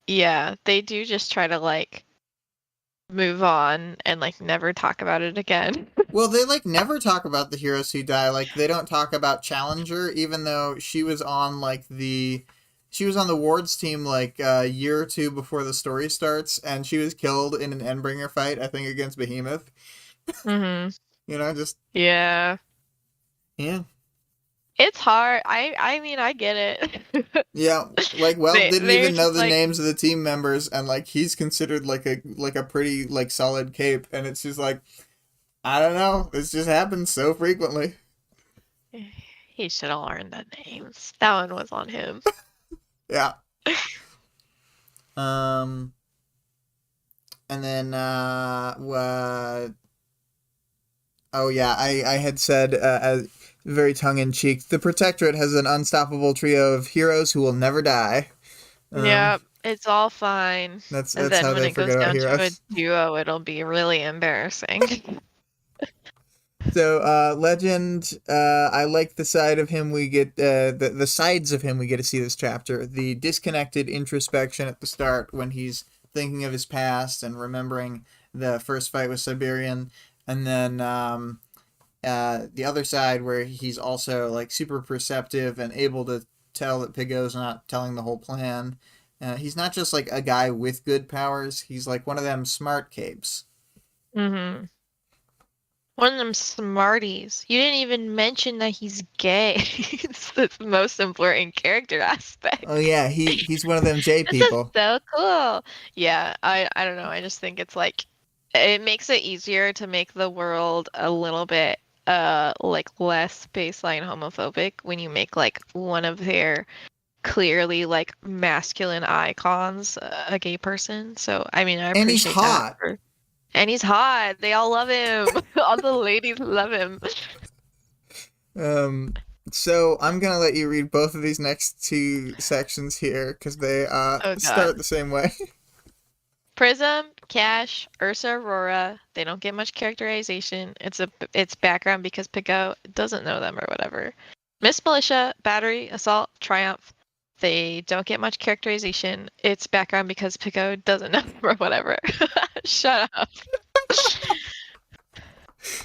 yeah, they do just try to like move on and like never talk about it again. Well, they like never talk about the heroes who die. Like they don't talk about Challenger, even though she was on the Wards team like a year or two before the story starts, and she was killed in an Endbringer fight, I think against Behemoth. Mm-hmm. Just Yeah. yeah. It's hard. I mean, I get it. Yeah, like Well didn't They're even know just the like, names of the team members, and like he's considered like a pretty like solid cape, and it's just like I don't know, this just happens so frequently. he should have learned the names. That one was on him. Yeah. Um, and then oh yeah, I had said as very tongue in cheek, the Protectorate has an unstoppable trio of heroes who will never die. Um, Yeah, it's all fine. And that's then how when they it goes forget about down to a heroes. duo, it'll be really embarrassing. So, Legend, I like the side of him we get, the sides of him we get to see this chapter. The disconnected introspection at the start when he's thinking of his past and remembering the first fight with Siberian, and then the other side where he's also like super perceptive and able to tell that Pigo's not telling the whole plan. He's not just like a guy with good powers. He's like one of them smart capes. Mm-hmm. One of them smarties. You didn't even mention that he's gay. It's the most important character aspect. Oh yeah, he's one of them J This is people. so cool. Yeah, I don't know. I just think it's like it makes it easier to make the world a little bit like less baseline homophobic when you make like one of their clearly like masculine icons a gay person. So I mean, I And he's appreciate that. hot. And he's hot. They all love him. All the ladies love him. Um, so I'm gonna let you read both of these next two sections here because they Oh start God. the same way. Prism, Cash, Ursa Aurora. They don't get much characterization. It's background because Pico doesn't know them or whatever. Miss Militia, Battery, Assault, Triumph. They don't get much characterization. It's background because Pico doesn't know them or whatever. Shut up.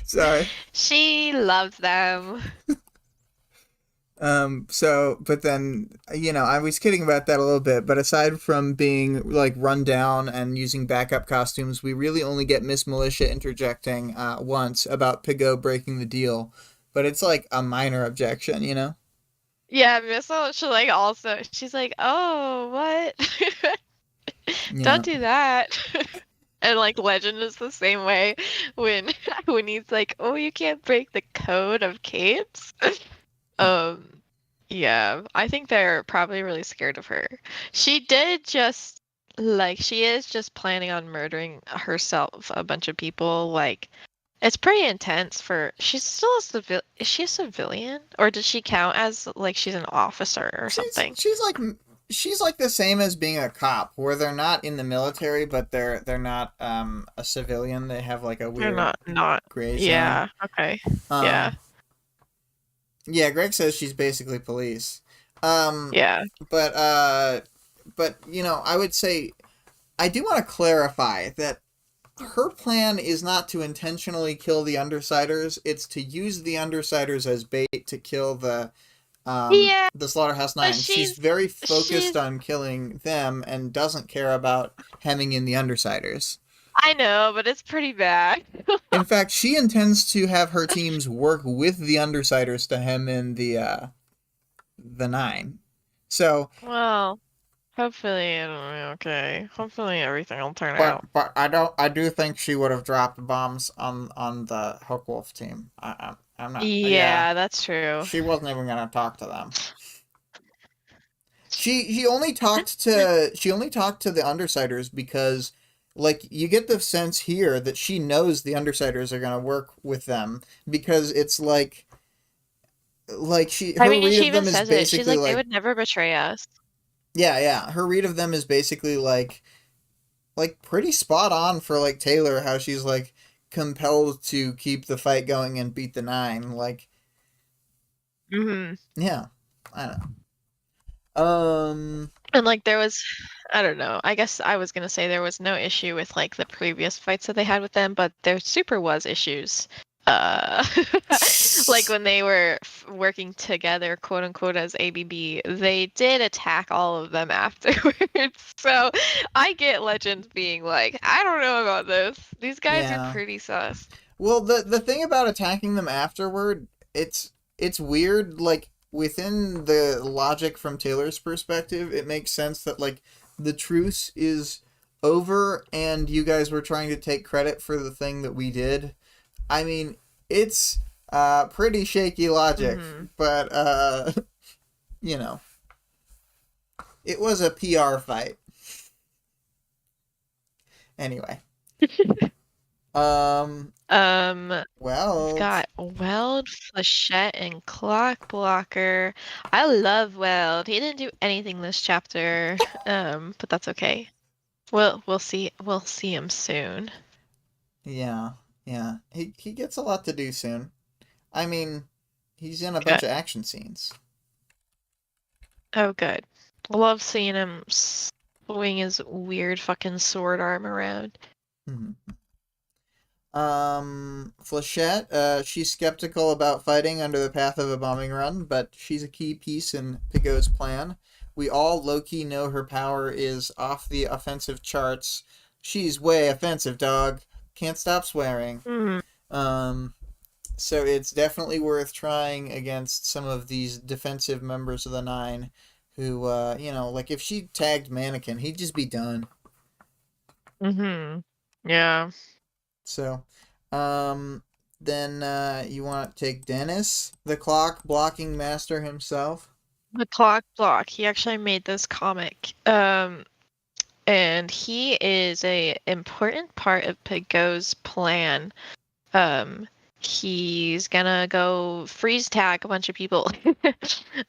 Sorry. She loves them. But then, I was kidding about that a little bit, but aside from being, like, run down and using backup costumes, we really only get Miss Militia interjecting, once about Pigot breaking the deal. But it's, like, a minor objection, you know? Yeah, Miss Militia like also she's like, oh, what? Yeah. Don't do that. And like Legend is the same way when when he's like, "Oh, you can't break the code of capes." Um, yeah, I think they're probably really scared of her. She did just like she is just planning on murdering herself a bunch of people. Like it's pretty intense for she's still a civil. Is she a civilian or does she count as like she's an officer or She's, something? she's like, she's like the same as being a cop, where they're not in the military, but they're not, a civilian. They have, like, a They're weird not. gray zone. Yeah. Okay. Yeah. Um, Yeah, Greg says she's basically police. Um, Yeah. but I would say I do want to clarify that her plan is not to intentionally kill the Undersiders. It's to use the Undersiders as bait to kill Yeah, the Slaughterhouse but Nine. She's very focused on killing them and doesn't care about hemming in the Undersiders. I know, but it's pretty bad. In fact, she intends to have her teams work with the Undersiders to hem in the Nine. So, Well, hopefully it'll be okay. Hopefully everything will turn but out. I do think she would have dropped bombs on the Hookwolf team. I'm not. Yeah, Yeah, that's true. she wasn't even gonna talk to them. She only talked to the Undersiders because, like, you get the sense here that she knows the Undersiders are gonna work with them because it's like I her mean, read she of even them is says it. She's basically like, they like, would never betray us. yeah, her read of them is basically like pretty spot on for like Taylor, how she's like compelled to keep the fight going and beat the Nine. Like, Hmm. yeah, I don't know. And like there was, I don't know. I guess I was gonna say there was no issue with like the previous fights that they had with them, but there super was issues. Uh, like when they were working together, quote unquote, as ABB, they did attack all of them afterwards. So I get Legends being like, I don't know about this. These guys are Yeah. pretty sus. Well, the thing about attacking them afterward, it's weird. Like, within the logic from Taylor's perspective, it makes sense that, like, the truce is over and you guys were trying to take credit for the thing that we did. I mean, it's pretty shaky logic, Hmm. but you know, it was a PR fight. Anyway. We've Well, got Weld, Flechette, and Clock Blocker. I love Weld. He didn't do anything this chapter, but that's okay. We'll see. We'll see him soon. yeah, yeah. He gets a lot to do soon. I mean, he's in a bunch Good. of action scenes. Oh, good. I love seeing him swing his weird fucking sword arm around. Mhm. Flechette, she's skeptical about fighting under the path of a bombing run, but she's a key piece in Pigot's plan. We all low-key know her power is off the offensive charts. She's way offensive, dog. Can't stop swearing. Hmm. Um, so it's definitely worth trying against some of these defensive members of the Nine who, like if she tagged Mannequin, he'd just be done. Mm-hmm. Yeah. So, then you want to take Dennis, the clock blocking master himself. The clock block. He actually made this comic. And he is a important part of Pigot's plan. Um, he's gonna go freeze tag a bunch of people.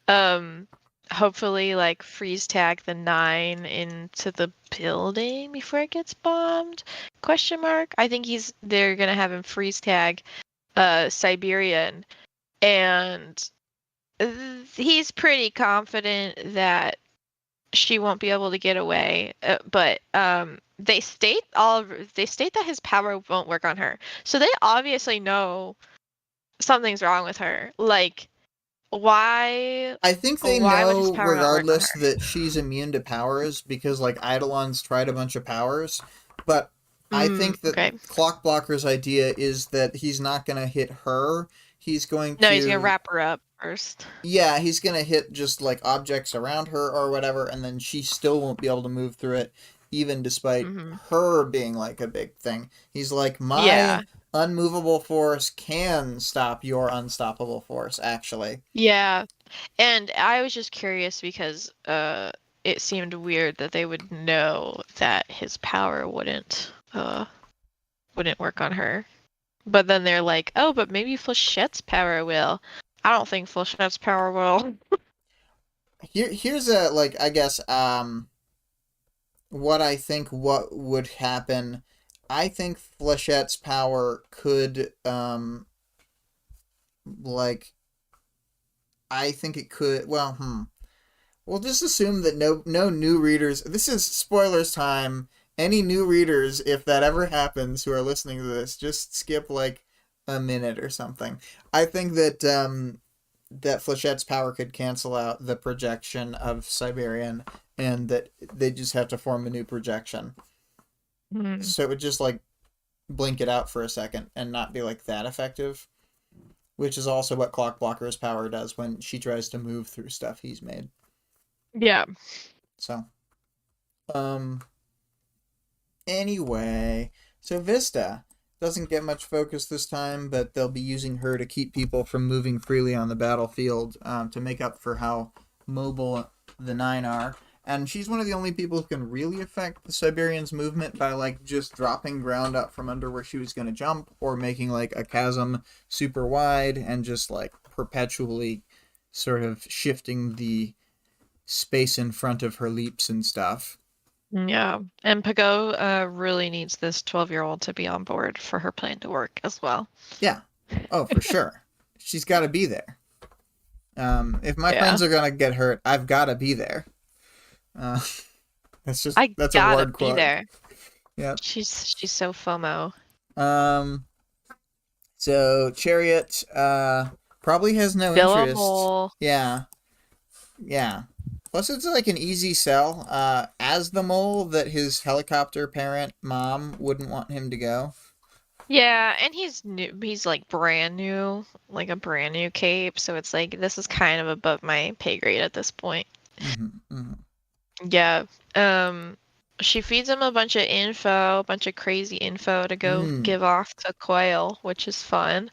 um, hopefully like freeze tag the Nine into the building before it gets bombed? Question mark. I think they're gonna have him freeze tag Siberian, and he's pretty confident that she won't be able to get away. But they state that his power won't work on her. So they obviously know something's wrong with her. Like, why I think they why would his know power not work on regardless her? that she's immune to powers because like Eidolon's tried a bunch of powers, but I think that Okay. Clockblocker's idea is that he's not going to hit her. He's going No, he's gonna to wrap her up first. Yeah, he's gonna hit just like objects around her or whatever, and then she still won't be able to move through it, even despite Mm-hmm. her being like a big thing. He's like, my Yeah. unmovable force can stop your unstoppable force, actually. Yeah. And I was just curious because it seemed weird that they would know that his power wouldn't work on her. But then they're like, oh, but maybe Flechette's power will. I don't think Flechette's power will. Here's a like I guess what I think what would happen. I think Flechette's power could like I think it could we'll just assume that no new readers. This is spoilers time. Any new readers, if that ever happens, who are listening to this, just skip like a minute or something. I think that Flechette's power could cancel out the projection of Siberian, and that they just have to form a new projection. Hmm. So it would just like blink it out for a second and not be like that effective. Which is also what Clockblocker's power does when she tries to move through stuff he's made. Yeah. So, um, anyway, so Vista doesn't get much focus this time, but they'll be using her to keep people from moving freely on the battlefield to make up for how mobile the Nine are. And she's one of the only people who can really affect the Siberians' movement by like just dropping ground up from under where she was going to jump, or making like a chasm super wide and just like perpetually sort of shifting the space in front of her leaps and stuff. Yeah. And Pago really needs this 12-year-old to be on board for her plan to work as well. Yeah. Oh, for sure. She's got to be there. If my Yeah. friends are gonna get hurt, I've got to be there. Uh, I that's a gotta word be quote. there. Yeah. She's so FOMO. Um. So Chariot probably has no interest. Billable. Yeah. Yeah. Plus, it's like an easy sell. As the mole that his helicopter parent mom wouldn't want him to go. Yeah, and he's new. He's like brand new, like a brand new cape. So it's like this is kind of above my pay grade at this point. Mm-hmm, mm-hmm. Yeah. She feeds him a bunch of info, a bunch of crazy info to go give off to Quail, which is fun.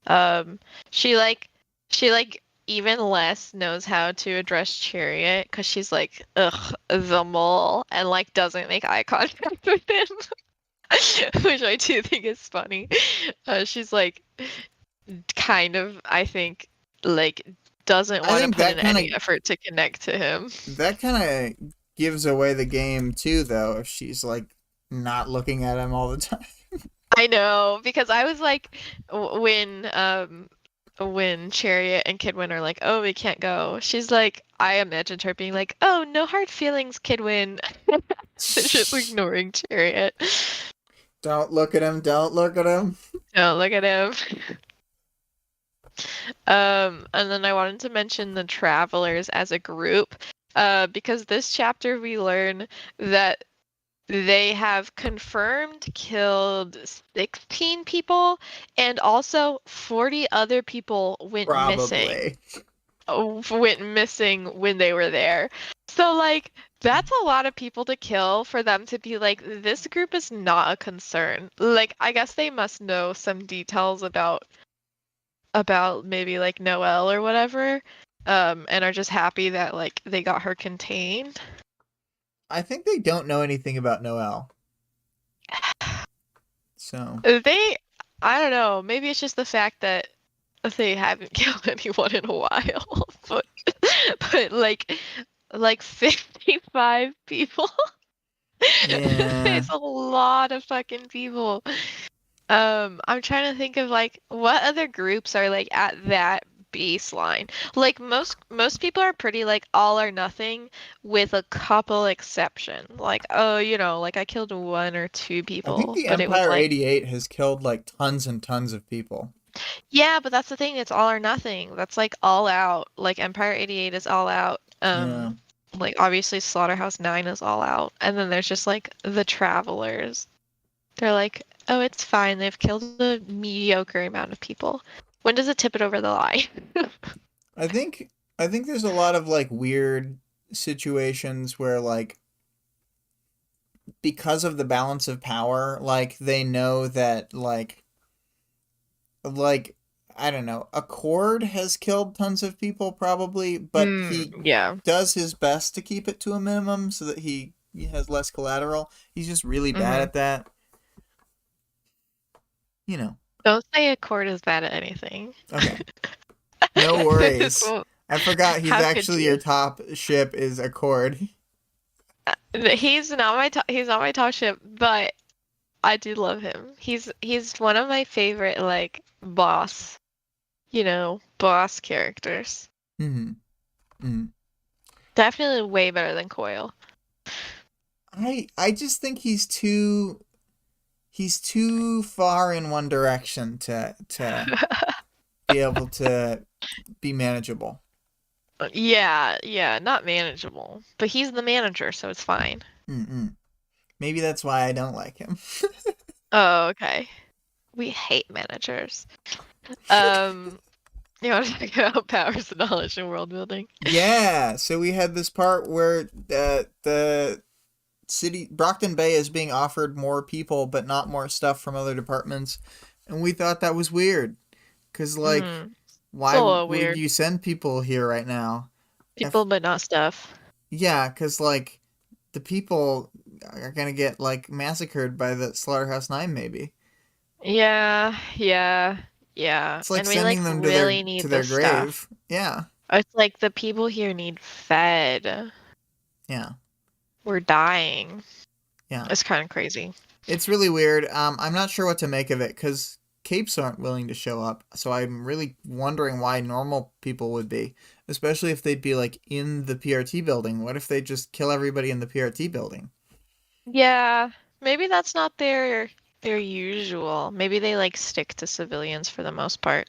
Um, she like she like even less knows how to address Chariot because she's like, ugh, the mole, and like doesn't make eye contact with him. Which I do think is funny. She's like kind of, I think, like doesn't I want to think put in any effort to connect to him. that kind of gives away the game too, though. If she's like not looking at him all the time. I know, because I was like, when when Chariot and Kidwin are like, "Oh, we can't go." She's like, I imagined her being like, "Oh, no hard feelings, Kidwin." So just ignoring Chariot. Don't look at him. Don't look at him. Don't look at him. And then I wanted to mention the Travelers as a group, because this chapter we learn that they have confirmed killed 16 people, and also 40 other people went missing. Went missing when they were there. So, like, that's a lot of people to kill for them to be like, this group is not a concern. Like, I guess they must know some details about maybe like Noelle or whatever, and are just happy that like they got her contained. I think they don't know anything about Noelle. So I don't know, maybe it's just the fact that they haven't killed anyone in a while, but like 55 people. yeah, It's a lot of fucking people. I'm trying to think of like what other groups are like at that baseline. Like most people are pretty like all or nothing with a couple exceptions. Like, oh, like I killed one or two I think people, the but it was Empire like, 88 has killed like tons and tons of people. yeah, but that's the thing, it's all or nothing. That's like all out. Like Empire 88 is all out. Yeah. Like obviously Slaughterhouse 9 is all out. And then there's just like the Travelers. They're like, oh, it's fine. They've killed a mediocre amount of people. When does it tip it over the line? I think there's a lot of like weird situations where like because of the balance of power, like they know that like I don't know, Accord has killed tons of people probably, but he Yeah. does his best to keep it to a minimum so that he has less collateral. He's just really bad at that. You know. Don't say Accord is bad at anything. Okay. No worries. I forgot he's actually your top ship is Accord. He's not my top ship, but I do love him. He's one of my favorite like boss characters. Mm-hmm. Mm-hmm. Definitely way better than Coil. I just think he's too far in one direction to be able to be manageable. Yeah, not manageable. But he's the manager, so it's fine. Mm-mm. Maybe that's why I don't like him. Oh, okay. We hate managers. You want to talk about powers of knowledge and world building? Yeah, so we had this part where the city Brockton Bay is being offered more people but not more stuff from other departments, and we thought that was weird because like why would you send people here right now? People but not stuff. Yeah, because like the people are gonna get like massacred by the Slaughterhouse 9 maybe. Yeah. It's like And we sending like them really need to their the grave. stuff. Yeah. It's like the people here need fed. Yeah. We're dying. Yeah. It's kind of crazy. It's really weird. I'm not sure what to make of it because capes aren't willing to show up. So I'm really wondering why normal people would be, especially if they'd be like in the PRT building. What if they just kill everybody in the PRT building? Yeah, maybe that's not their usual. Maybe they like stick to civilians for the most part.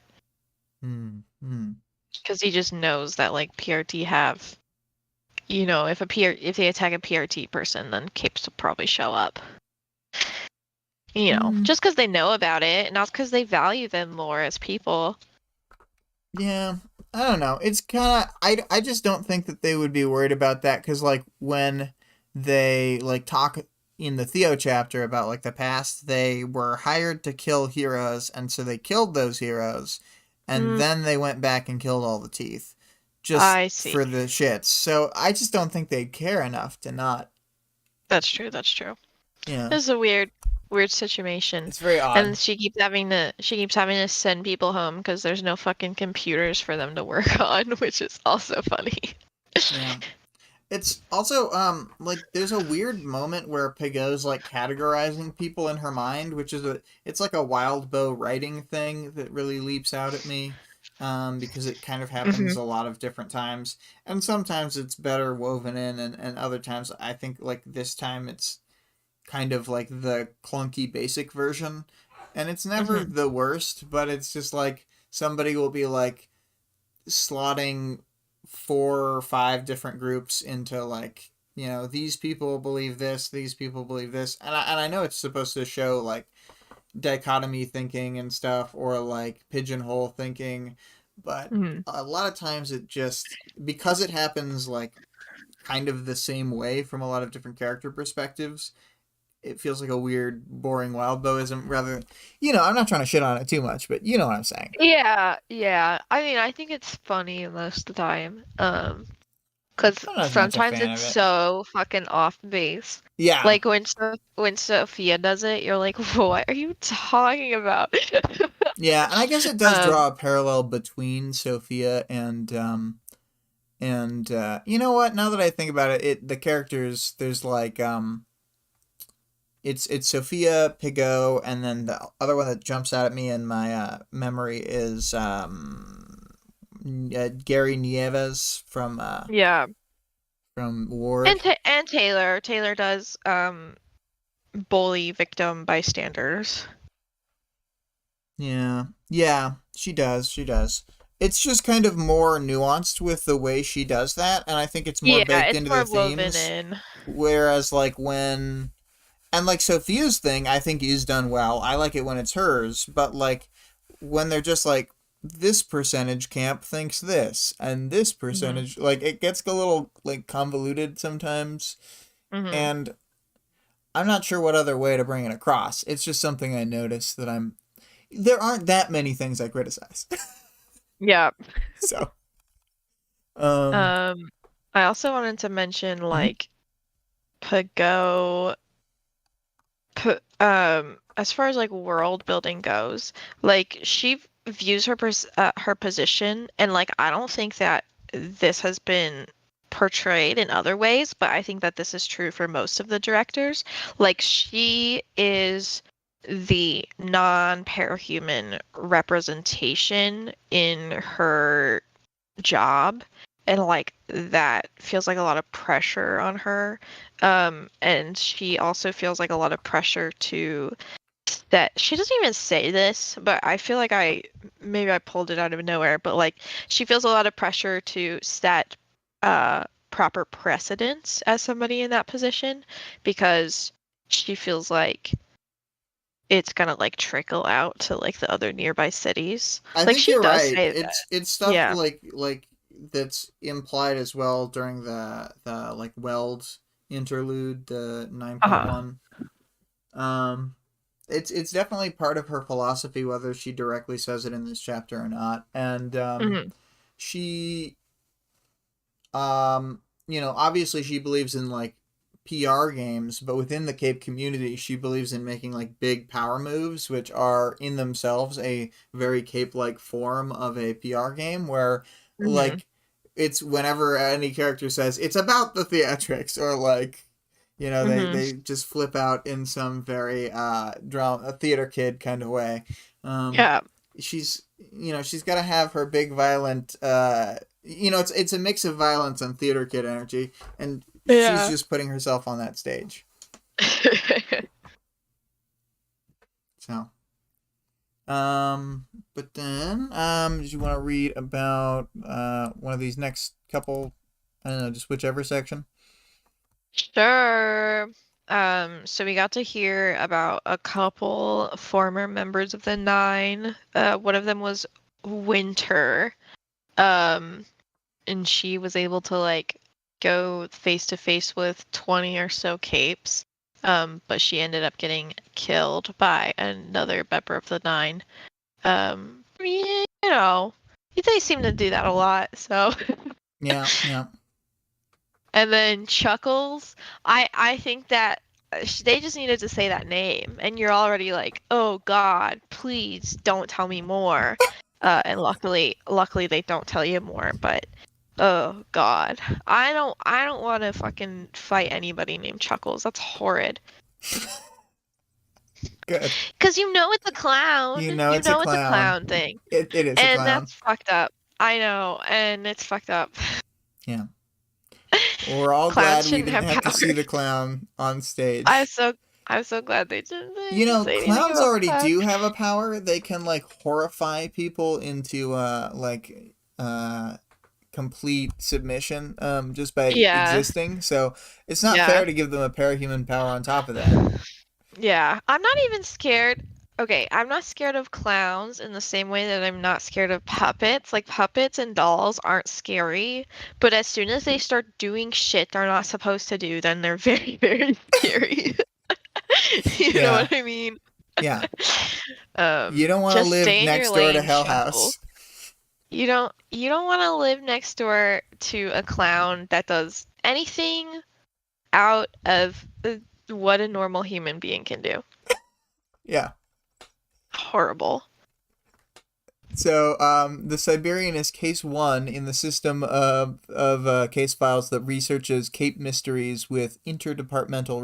Because he just knows that like PRT have, if they attack a PRT person, then capes will probably show up. Just because they know about it, not because they value them more as people. Yeah, I don't know. It's kind of I just don't think that they would be worried about that because like when they like talk in the Theo chapter about like the past, they were hired to kill heroes, and so they killed those heroes, and then they went back and killed all the teeth, just for the shits. So I just don't think they'd care enough to not. That's true. Yeah, this is a weird situation. It's very odd. And she keeps having to send people home because there's no fucking computers for them to work on, which is also funny. Yeah. It's also like there's a weird moment where Pegot's like categorizing people in her mind, which is it's like a Wildbow writing thing that really leaps out at me. because it kind of happens Mhm. a lot of different times, and sometimes it's better woven in, and other times I think like this time it's kind of like the clunky basic version, and it's never Mhm. the worst, but it's just like somebody will be like slotting 4 or 5 different groups into like, these people believe this, these people believe this, and I know it's supposed to show like dichotomy thinking and stuff, or like pigeonhole thinking, but Mhm. a lot of times it just, because it happens like kind of the same way from a lot of different character perspectives, it feels like a weird, boring Wildbowism. Rather, I'm not trying to shit on it too much, but you know what I'm saying. Yeah, yeah. I mean, I think it's funny most of the time. 'Cause I'm not as much a sometimes fan it's of it. so fucking off base. Yeah, Like when Sophia does it, you're like, what are you talking about? yeah, and I guess it does Um, draw a parallel between Sophia and you know what? Now that I think about it, the characters, there's like it's Sophia, Pigot, and then the other one that jumps out at me in my memory is Gary Nieves yeah. from Ward. And Taylor does bully victim bystanders. Yeah, yeah, she does. She does. It's just kind of more nuanced with the way she does that, and I think it's more Yeah, baked it's into the more woven themes. in. Whereas, like when and like Sophia's thing, I think is done well. I like it when it's hers, but like when they're just like this percentage camp thinks this and this Hmm. percentage, like it gets a little like convoluted sometimes, Hmm. and I'm not sure what other way to bring it across. It's just something I noticed that there aren't that many things I criticize. Yeah. So, um, Um, I also wanted to mention mhm. like Pago as far as like world building goes, like she views her position, and like I don't think that this has been portrayed in other ways, but I think that this is true for most of the directors. Like she is the non-parahuman representation in her job, and like that feels like a lot of pressure on her, and she also feels like a lot of pressure to that she doesn't even say this, but I feel like maybe I pulled it out of nowhere, but like she feels a lot of pressure to set proper precedence as somebody in that position, because she feels like it's gonna like trickle out to like the other nearby cities. I Like think she you're does right. say that. It's stuff Yeah. like that's implied as well during the like Weld interlude, the Uh-huh. 9.1. Um, it's definitely part of her philosophy, whether she directly says it in this chapter or not. And Hmm. she obviously she believes in like PR games, but within the Cape community, she believes in making like big power moves, which are in themselves a very Cape like form of a PR game where Hmm. like it's whenever any character says it's about the theatrics, or like Hmm. they just flip out in some very drama, a theater kid kind of way. um Yeah. she's she's got to have her big violent it's a mix of violence and theater kid energy, and she's Yeah. just putting herself on that stage. So but then did you want to read about one of these next couple, I don't know, just whichever section? Sure. So we got to hear about a couple former members of the Nine. One of them was Winter. Um, and she was able to like go face to face with 20 or so capes. But she ended up getting killed by another member of the Nine. You know, they seem to do that a lot, so. Yeah, yeah. And then Chuckles, I think that they just needed to say that name, and you're already like, oh God, please don't tell me more. And luckily they don't tell you more. But oh God, I don't want to fucking fight anybody named Chuckles. That's horrid. Good. Because you know it's a clown. You know You it's a know it's a clown. clown thing. It is a And clown. that's fucked up. I know, and it's fucked up. Yeah. Well, we're all Clowns glad we shouldn't didn't have have to see powers. the clown on I'm stage. so I'm so glad they You didn't know, say anything clowns about already clowns. do have a power. They can like horrify people into complete submission just by Yeah, existing. So it's not yeah. fair to give them a parahuman power on top of that. Yeah, I'm not even scared. Okay, I'm not scared of clowns in the same way that I'm not scared of puppets. Like, puppets and dolls aren't scary, but as soon as they start doing shit they're not supposed to do, then they're very, very scary. You know Yeah. what I mean? Yeah. You don't want to Just live stay in your next door to lane, Hell Shuffle. House. You don't want to live next door to a clown that does anything out of what a normal human being can do. Yeah. Horrible. So, the Siberian is case one in the system of case files that researches Cape mysteries with interdepartmental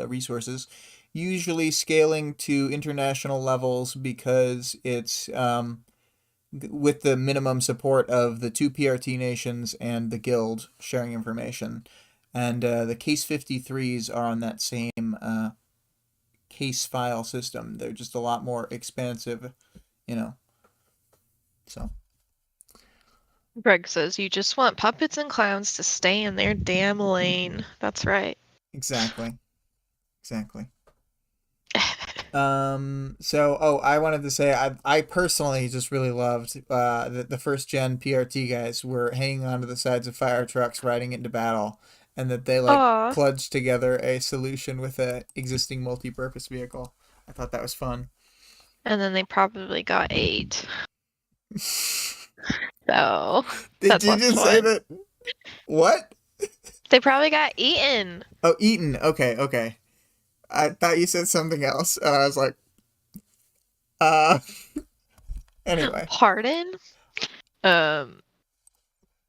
resources, usually scaling to international levels because it's with the minimum support of the two PRT nations and the Guild sharing information. And the case 53s are on that same case file system. They're just a lot more expansive, you know. So. Greg says you just want puppets and clowns to stay in their damn lane. That's right. Exactly. Exactly. I wanted to say I personally just really loved that the first gen PRT guys were hanging onto the sides of fire trucks riding into battle, and that they like Aw. kludged together a solution with a existing multi-purpose vehicle. I thought that was fun. And then they probably got 8. So Did that's you lots of just say fun. that? What? They probably got eaten. Oh, Eaton. Okay, okay. I thought you said something else, and I was like, uh. Anyway. Pardon? Um,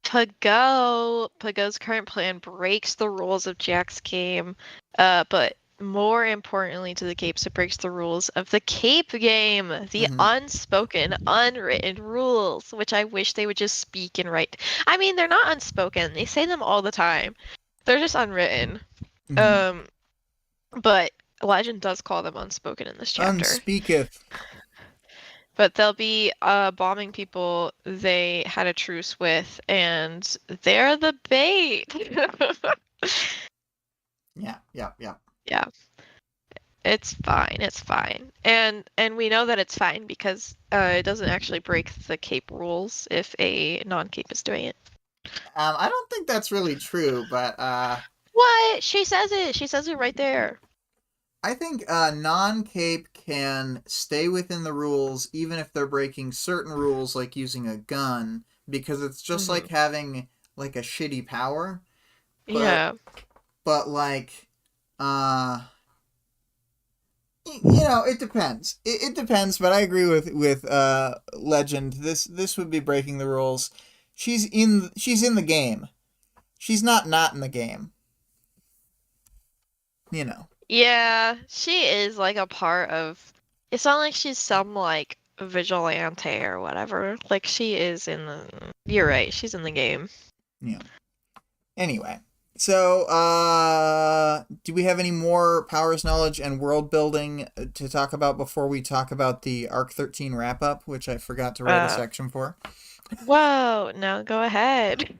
Pago's current plan breaks the rules of Jack's game, but more importantly to the Capes, it breaks the rules of the Cape game, the Mm-hmm. unspoken, unwritten rules, which I wish they would just speak and write. I mean, they're not unspoken. They say them all the time. They're just unwritten. Mm-hmm. But Legend does call them unspoken in this chapter. Unspeaketh. But they'll be bombing people they had a truce with, and they're the bait. Yeah. Yeah. It's fine. It's fine. And we know that it's fine because it doesn't actually break the Cape rules if a non-Cape is doing it. I don't think that's really true, but What? She says it. She says it right there. I think non-cape can stay within the rules even if they're breaking certain rules, like using a gun, because it's just like having like a shitty power. Yeah. But like, you know, it depends. It depends, but I agree with Legend. This would be breaking the rules. She's in the game. She's not in the game. You know. Yeah, she is like a part of. It's not like she's some like vigilante or whatever. Like she is in the. You're right. She's in the game. Yeah. Anyway, so do we have any more powers knowledge and world building to talk about before we talk about the Arc 13 wrap up, which I forgot to write a section for? Whoa! No, go ahead.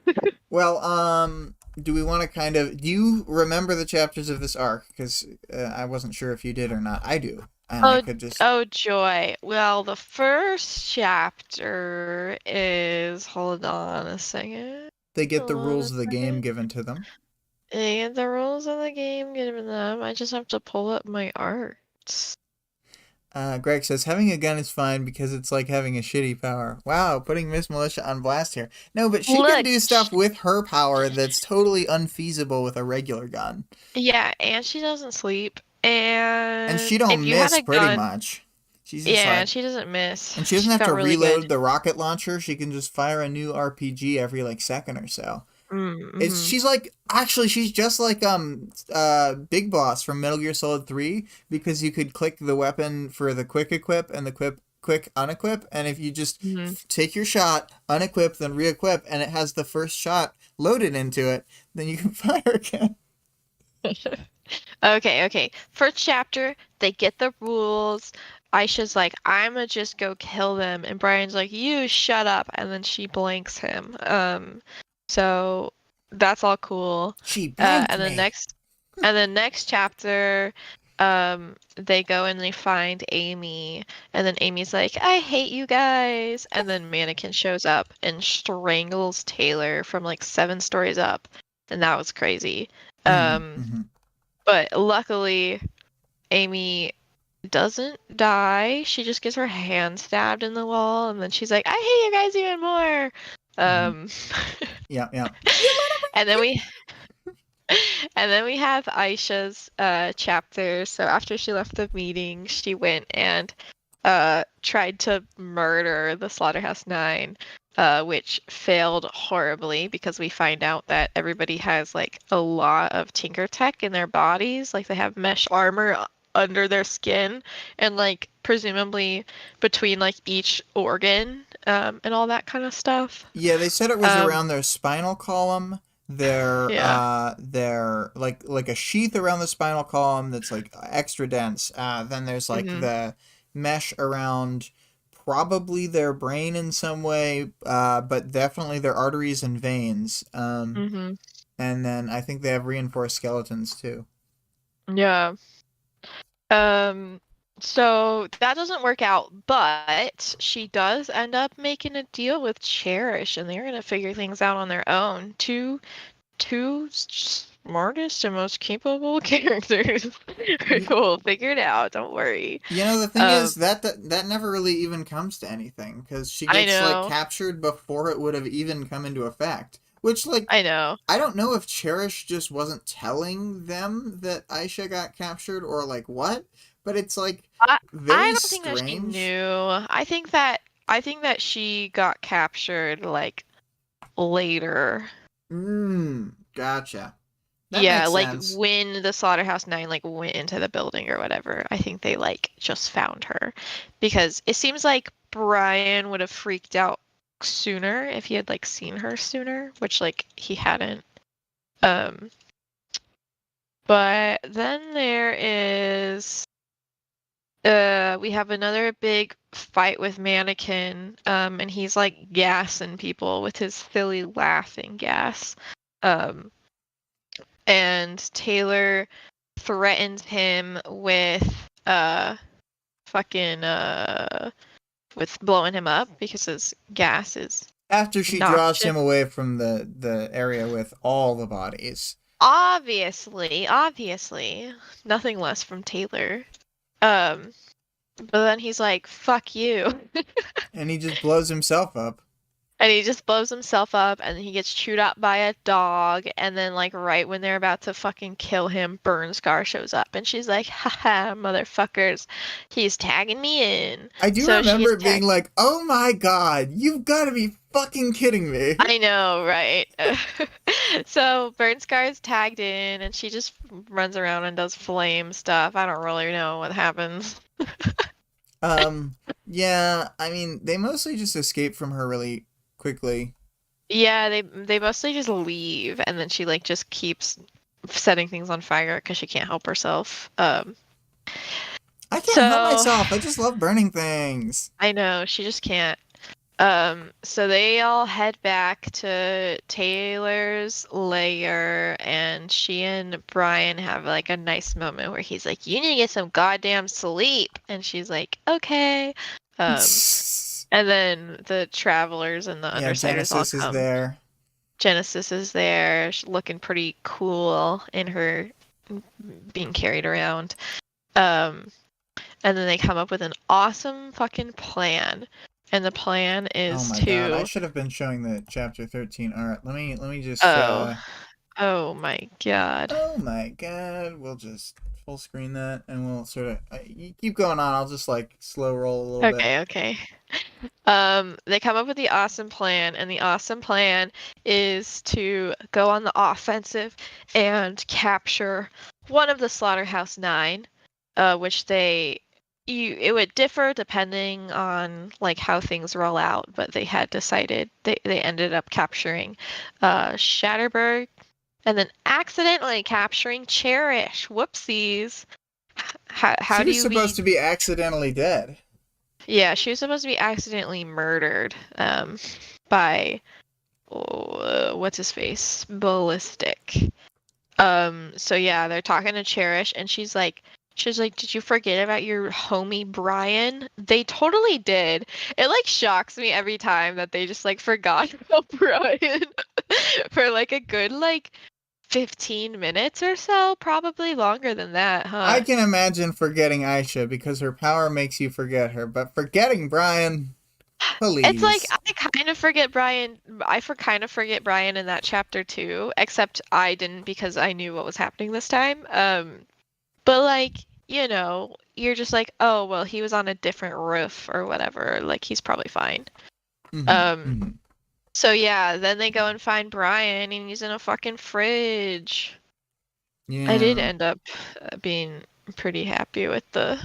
Well, do we want to do you remember the chapters of this arc? Because I wasn't sure if you did or not. I do. And I could just... Oh, joy. Well, the first chapter is. Hold on a second. They get the rules of the game given to them. They get the rules of the game given them. I just have to pull up my arts. Greg says, having a gun is fine because it's like having a shitty power. Wow, putting Miss Militia on blast here. No, but she can do stuff with her power that's totally unfeasible with a regular gun. Yeah, and she doesn't sleep. And she don't miss pretty much. She's just she doesn't miss. And she doesn't have to reload the rocket launcher. She can just fire a new RPG every like second or so. Mm-hmm. She's like, actually, she's just like Big Boss from Metal Gear Solid 3, because you could click the weapon for the quick equip and the quick unequip, and if you just Mm-hmm. take your shot, unequip, then re-equip, and it has the first shot loaded into it, then you can fire again. Okay, okay. First chapter, they get the rules. Aisha's like, I'ma just go kill them, and Brian's like, you shut up, and then she blanks him. So that's all cool. She blanked And then me. next chapter, they go and they find Amy, and then Amy's like, I hate you guys, and then Mannequin shows up and strangles Taylor from like 7 stories up, and that was crazy. Mm-hmm, Um. mm-hmm. But luckily, Amy doesn't die. She just gets her hand stabbed in the wall, and then she's like, I hate you guys even more. Mm-hmm. Um, Yeah, yeah. You and then we and then we have Aisha's chapter. So after she left the meeting, she went and tried to murder the Slaughterhouse Nine, which failed horribly because we find out that everybody has like a lot of Tinker Tech in their bodies. Like they have mesh armor under their skin, and like presumably between like each organ, and all that kind of stuff. Yeah, they said it was Um, around their spinal column, yeah. their like a sheath around the spinal column that's like extra dense. Then there's like hmm the mesh around probably their brain in some way, but definitely their arteries and veins. hmm And then I think they have reinforced skeletons too. Yeah. Um, so that doesn't work out, but she does end up making a deal with Cherish, and they're gonna figure things out on their own. Two smartest and most capable characters Y- will figure it out. Don't worry. You know, the thing Um, is that never really even comes to anything, because she I gets like know, captured before it would have even come into effect. Which, like, I know. I don't know if Cherish just wasn't telling them that Aisha got captured, or like what, but it's like I I very don't think that she strange. knew. I think that she got captured like later. Gotcha. That Yeah, makes like sense. when the Slaughterhouse Nine like went into the building or whatever, I think they like just found her because it seems like Brian would have freaked out sooner if he had like seen her sooner, which like he hadn't. Um, but then there is we have another big fight with Mannequin, and he's like gassing people with his silly laughing gas. Um, and Taylor threatens him with fucking with blowing him up because his gas is After she draws noxious. him away from the area with all the bodies, Obviously, nothing less from Taylor. Um, but then he's like, "Fuck you," and he just blows himself up. and he just blows himself up, and he gets chewed up by a dog, and then like right when they're about to fucking kill him, Burn Scar shows up, and she's like, "Haha, motherfuckers, he's tagging me in." I do So she remember gets it being tagged. like, "Oh my god, you've got to be fucking kidding me!" I know, right? So Burn Scar is tagged in, and she just runs around and does flame stuff. I don't really know what happens. Yeah, I mean, they mostly just escape from her really quickly. Yeah, they mostly just leave, and then she like just keeps setting things on fire because she can't help herself. I can't help So myself. I just love burning things. I know she just can't. So they all head back to Taylor's lair, and she and Brian have like a nice moment where he's like, "You need to get some goddamn sleep," and she's like, "Okay." Um, and then the travelers and the Yeah, undersiders all Genesis is come. there. Genesis is there, she's looking pretty cool in her being carried around. Um, and then they come up with an awesome fucking plan. And the plan Oh is my god, I to, should have been showing the chapter 13 art. Let me just oh, oh my God. oh my god, we'll just full screen that, and we'll sort of you keep going on. I'll just like slow roll a little bit. Okay, okay. They come up with the awesome plan, and the awesome plan is to go on the offensive and capture one of the Slaughterhouse Nine, which it would differ depending on like how things roll out, but they had decided they ended up capturing Shatterberg and then accidentally capturing Cherish. Whoopsies. How She do was you supposed be? to be accidentally dead. Yeah, she was supposed to be accidentally murdered by what's his face? Ballistic. So yeah, they're talking to Cherish and she's like, "Did you forget about your homie Brian?" They totally did. It like shocks me every time that they just like forgot about Brian for like a good like 15 minutes or so, probably longer than that, I huh? can imagine forgetting Aisha because her power makes you forget her, but forgetting Brian, It's like please. I kind of forget Brian. Kind of forget Brian in that chapter too, except I didn't because I knew what was happening this time. But like, you're just like, oh well, he was on a different roof or whatever. Like he's probably fine. Mm-hmm, Um, mm-hmm. so yeah, then they go and find Brian, and he's in a fucking fridge. I did Yeah. end up being pretty happy with the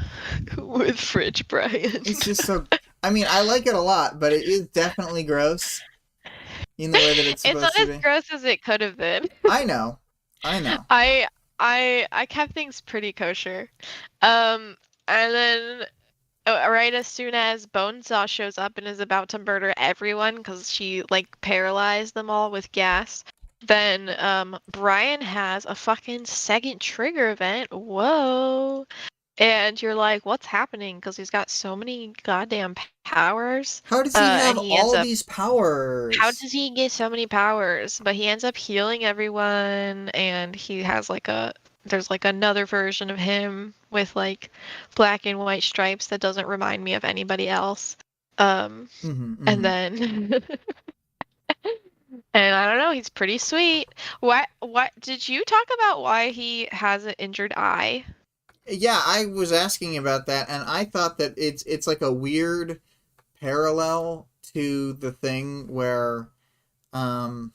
with fridge Brian. It's just so. I mean, I like it a lot, but it is definitely gross in the way that it's It's supposed not to as be. gross as it could have been. I know. I know. I I kept things pretty kosher. And then right as soon as Bonesaw shows up and is about to murder everyone because she like paralyzed them all with gas, then Brian has a fucking second trigger event. Whoa. And you're like, what's happening? Because he's got so many goddamn powers. How does he have And he ends all up these how powers? does he get so many powers? But he ends up healing everyone, and he has like there's like another version of him with like black and white stripes that doesn't remind me of anybody else. Um, Mm-hmm, and mm-hmm. then and I don't know, he's pretty sweet. What did you talk about why he has an injured eye? Yeah, I was asking about that, and I thought that it's like a weird parallel to the thing where, um,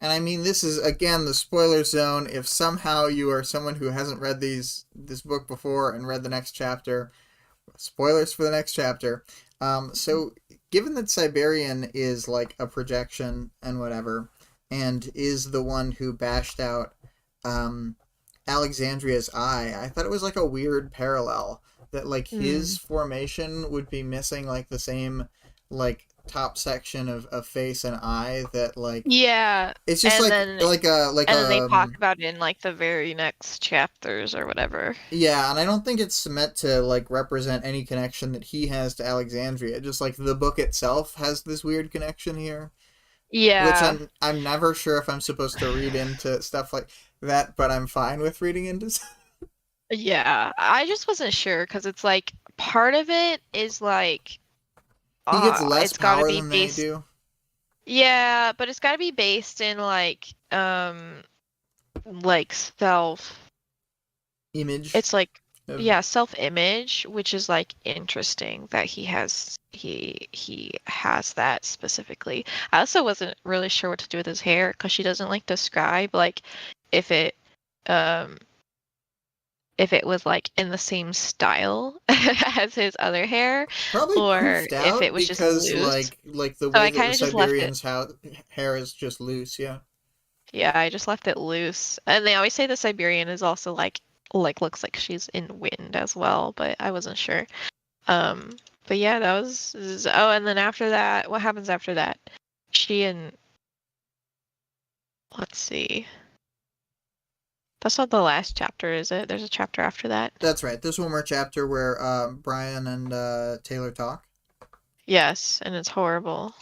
and I mean this is again the spoiler zone. If somehow you are someone who hasn't read this book before and read the next chapter, spoilers for the next chapter. So given that Siberian is like a projection and whatever, and is the one who bashed out um, Alexandria's eye, I thought it was like a weird parallel that like Hmm. his formation would be missing like the same like top section of face and eye that like Yeah, it's just and like then like a like and then they talk about it in like the very next chapters or whatever. yeah, and I don't think it's meant to like represent any connection that he has to Alexandria. Just like the book itself has this weird connection here, which Yeah. I'm never sure if I'm supposed to read into stuff like that, but I'm fine with reading into. Yeah, I just wasn't sure because it's like part of it is like He gets less it's got to power be than they based. do. Yeah, but it's got to be based in like self. Image It's like of yeah, self-image, which is like interesting that he has that specifically. I also wasn't really sure what to do with his hair because she doesn't like describe like if it um if it was like in the same style as his other hair probably or poofed if it out was just because loose. like the So way I that the kind of just left it. Siberians' hair is just loose. Yeah. Yeah, I just left it loose. And they always say the Siberian is also like looks like she's in wind as well, but I wasn't sure. Um, but yeah, oh, and then after that, what happens after that? She and let's see. That's not the last chapter, is it? There's a chapter after that. That's right. There's one more chapter where Brian and Taylor talk. Yes, and it's horrible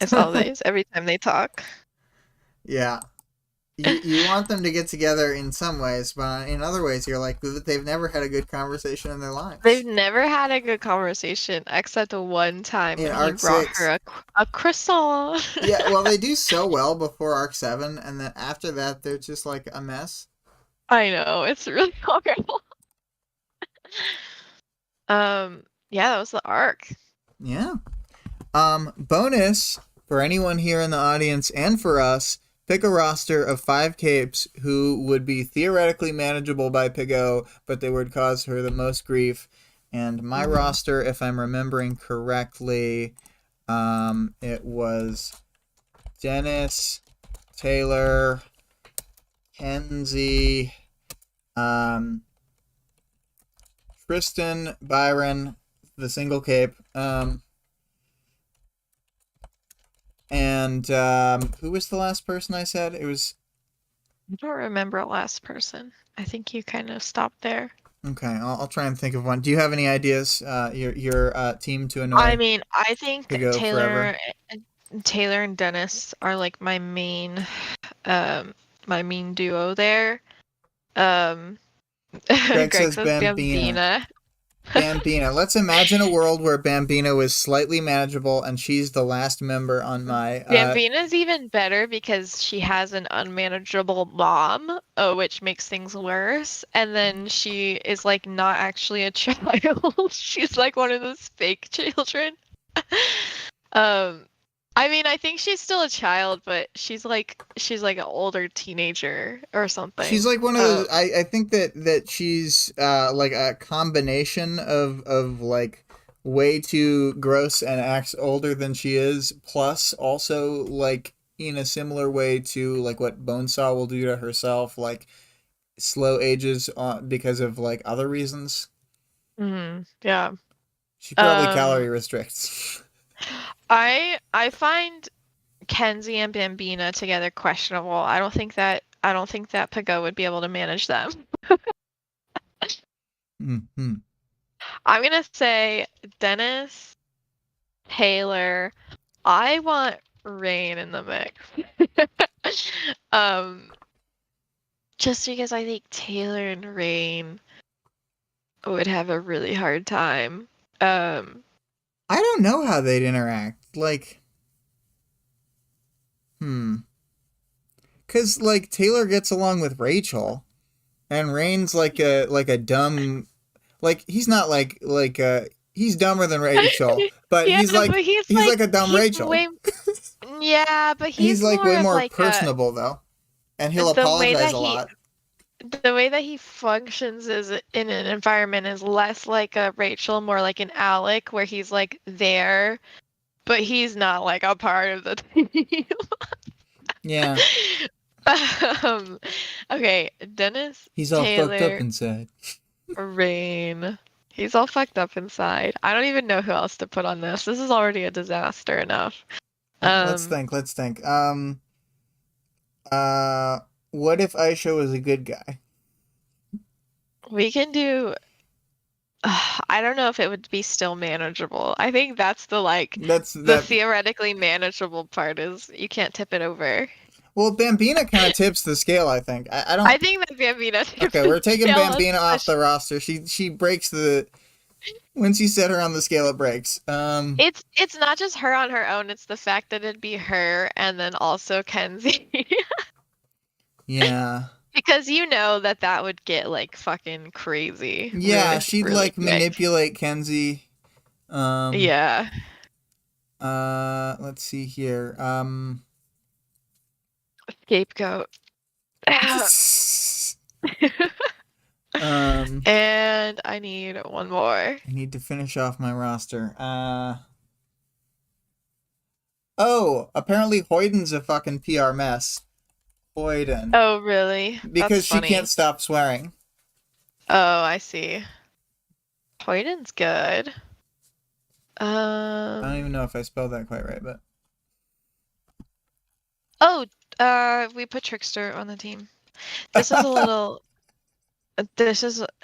as always every time they talk. Yeah, you want them to get together in some ways, but in other ways, you're like they've never had a good conversation in their They've lives. never had a good conversation except one time In when he arc brought her six, a croissant. yeah, well, they do so well before arc seven, and then after that, they're just like a mess. I know, it's really horrible. Yeah, that was the arc. Yeah. Bonus for anyone here in the audience and for us, pick a roster of 5 capes who would be theoretically manageable by Pigo, but they would cause her the most grief. And my roster, if I'm remembering correctly, it was Dennis, Taylor, Kenzie, Tristan, Byron, the single cape, and who was the last person I said? It was... I don't remember last person. I think you kind of stopped there. Okay, I'll try and think of one. Do you have any ideas? Your team to annoy? I mean, I think Taylor and Dennis are like my main duo there. Greg says Bambina. Bambina. Let's imagine a world where Bambina was slightly manageable and she's the last member on my... Bambina's even better because she has an unmanageable mom, which makes things worse. And then she is like not actually a child. She's like one of those fake children. I mean, I think she's still a child, but she's like an older teenager or something. She's like one of those. I think that she's like a combination of like way too gross and acts older than she is, plus also like in a similar way to like what Bonesaw will do to herself, like slow ages because of like other reasons. Yeah. She probably calorie restricts. I find Kenzie and Bambina together questionable. I don't think that Pago would be able to manage them. Mm-hmm. I'm gonna say Dennis, Taylor. I want Rain in the mix. Just because I think Taylor and Rain would have a really hard time. I don't know how they'd interact. Like, because like Taylor gets along with Rachel, and Rain's like a dumb, like he's not like he's dumber than Rachel, but yeah, he's like he's like a dumb Rachel. Yeah, but he's like way more like personable though, and he'll apologize a lot. The way that he functions is in an environment is less like a Rachel, more like an Alec, where he's like there, but he's not like a part of the team. Yeah. Okay, Dennis. He's all Taylor, fucked up inside. Rain. He's all fucked up inside. I don't even know who else to put on this. This is already a disaster enough. Let's think. What if Aisha was a good guy? We can do... I don't know if it would be still manageable. I think that's the theoretically manageable part is you can't tip it over. Well, Bambina kind of tips the scale, I think. I think that Bambina tips Okay, we're taking Bambina scale, off the roster. She breaks the... Once you set her on the scale, it breaks. It's not just her on her own, it's the fact that it'd be her and then also Kenzie. Yeah. Because you know that would get like fucking crazy. Yeah, really, she'd really like quick. manipulate Kenzie. Yeah. Let's see here. Scapegoat. And I need one more. I need to finish off my roster. Oh, apparently Hoyden's a fucking PR mess. Hoyden. Oh, really? Because she can't stop swearing. Oh, I see. Hoyden's good. I don't even know if I spelled that quite right, but... Oh, we put Trickster on the team. This is a little...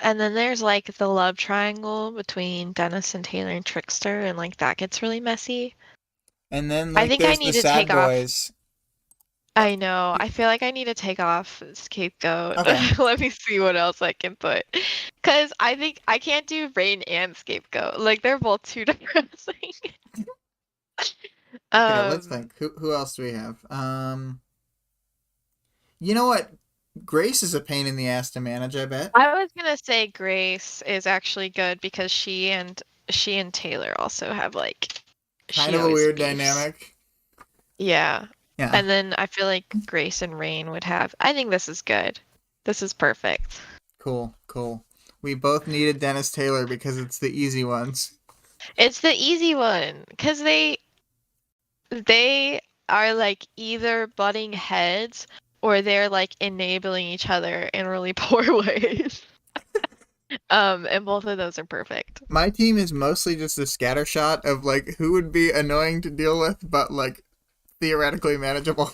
and then there's like the love triangle between Dennis and Taylor and Trickster, and like that gets really messy. And then like I think there's I need the to sad take boys. off. I know. I feel like I need to take off Scapegoat. Okay. Let me see what else I can put. Because I think I can't do Rain and Scapegoat. Like they're both too depressing. Okay, let's think. Who else do we have? You know what? Grace is a pain in the ass to manage, I bet. I was gonna say Grace is actually good because she and Taylor also have like Kind she of a always weird beefs. dynamic. Yeah. Yeah. And then I feel like Grace and Rain would have. I think this is good. This is perfect. Cool. Cool. We both needed Dennis Taylor because it's the easy ones. It's the easy one because they are like either butting heads or they're like enabling each other in really poor ways. And both of those are perfect. My team is mostly just a scattershot of like who would be annoying to deal with, but like theoretically manageable.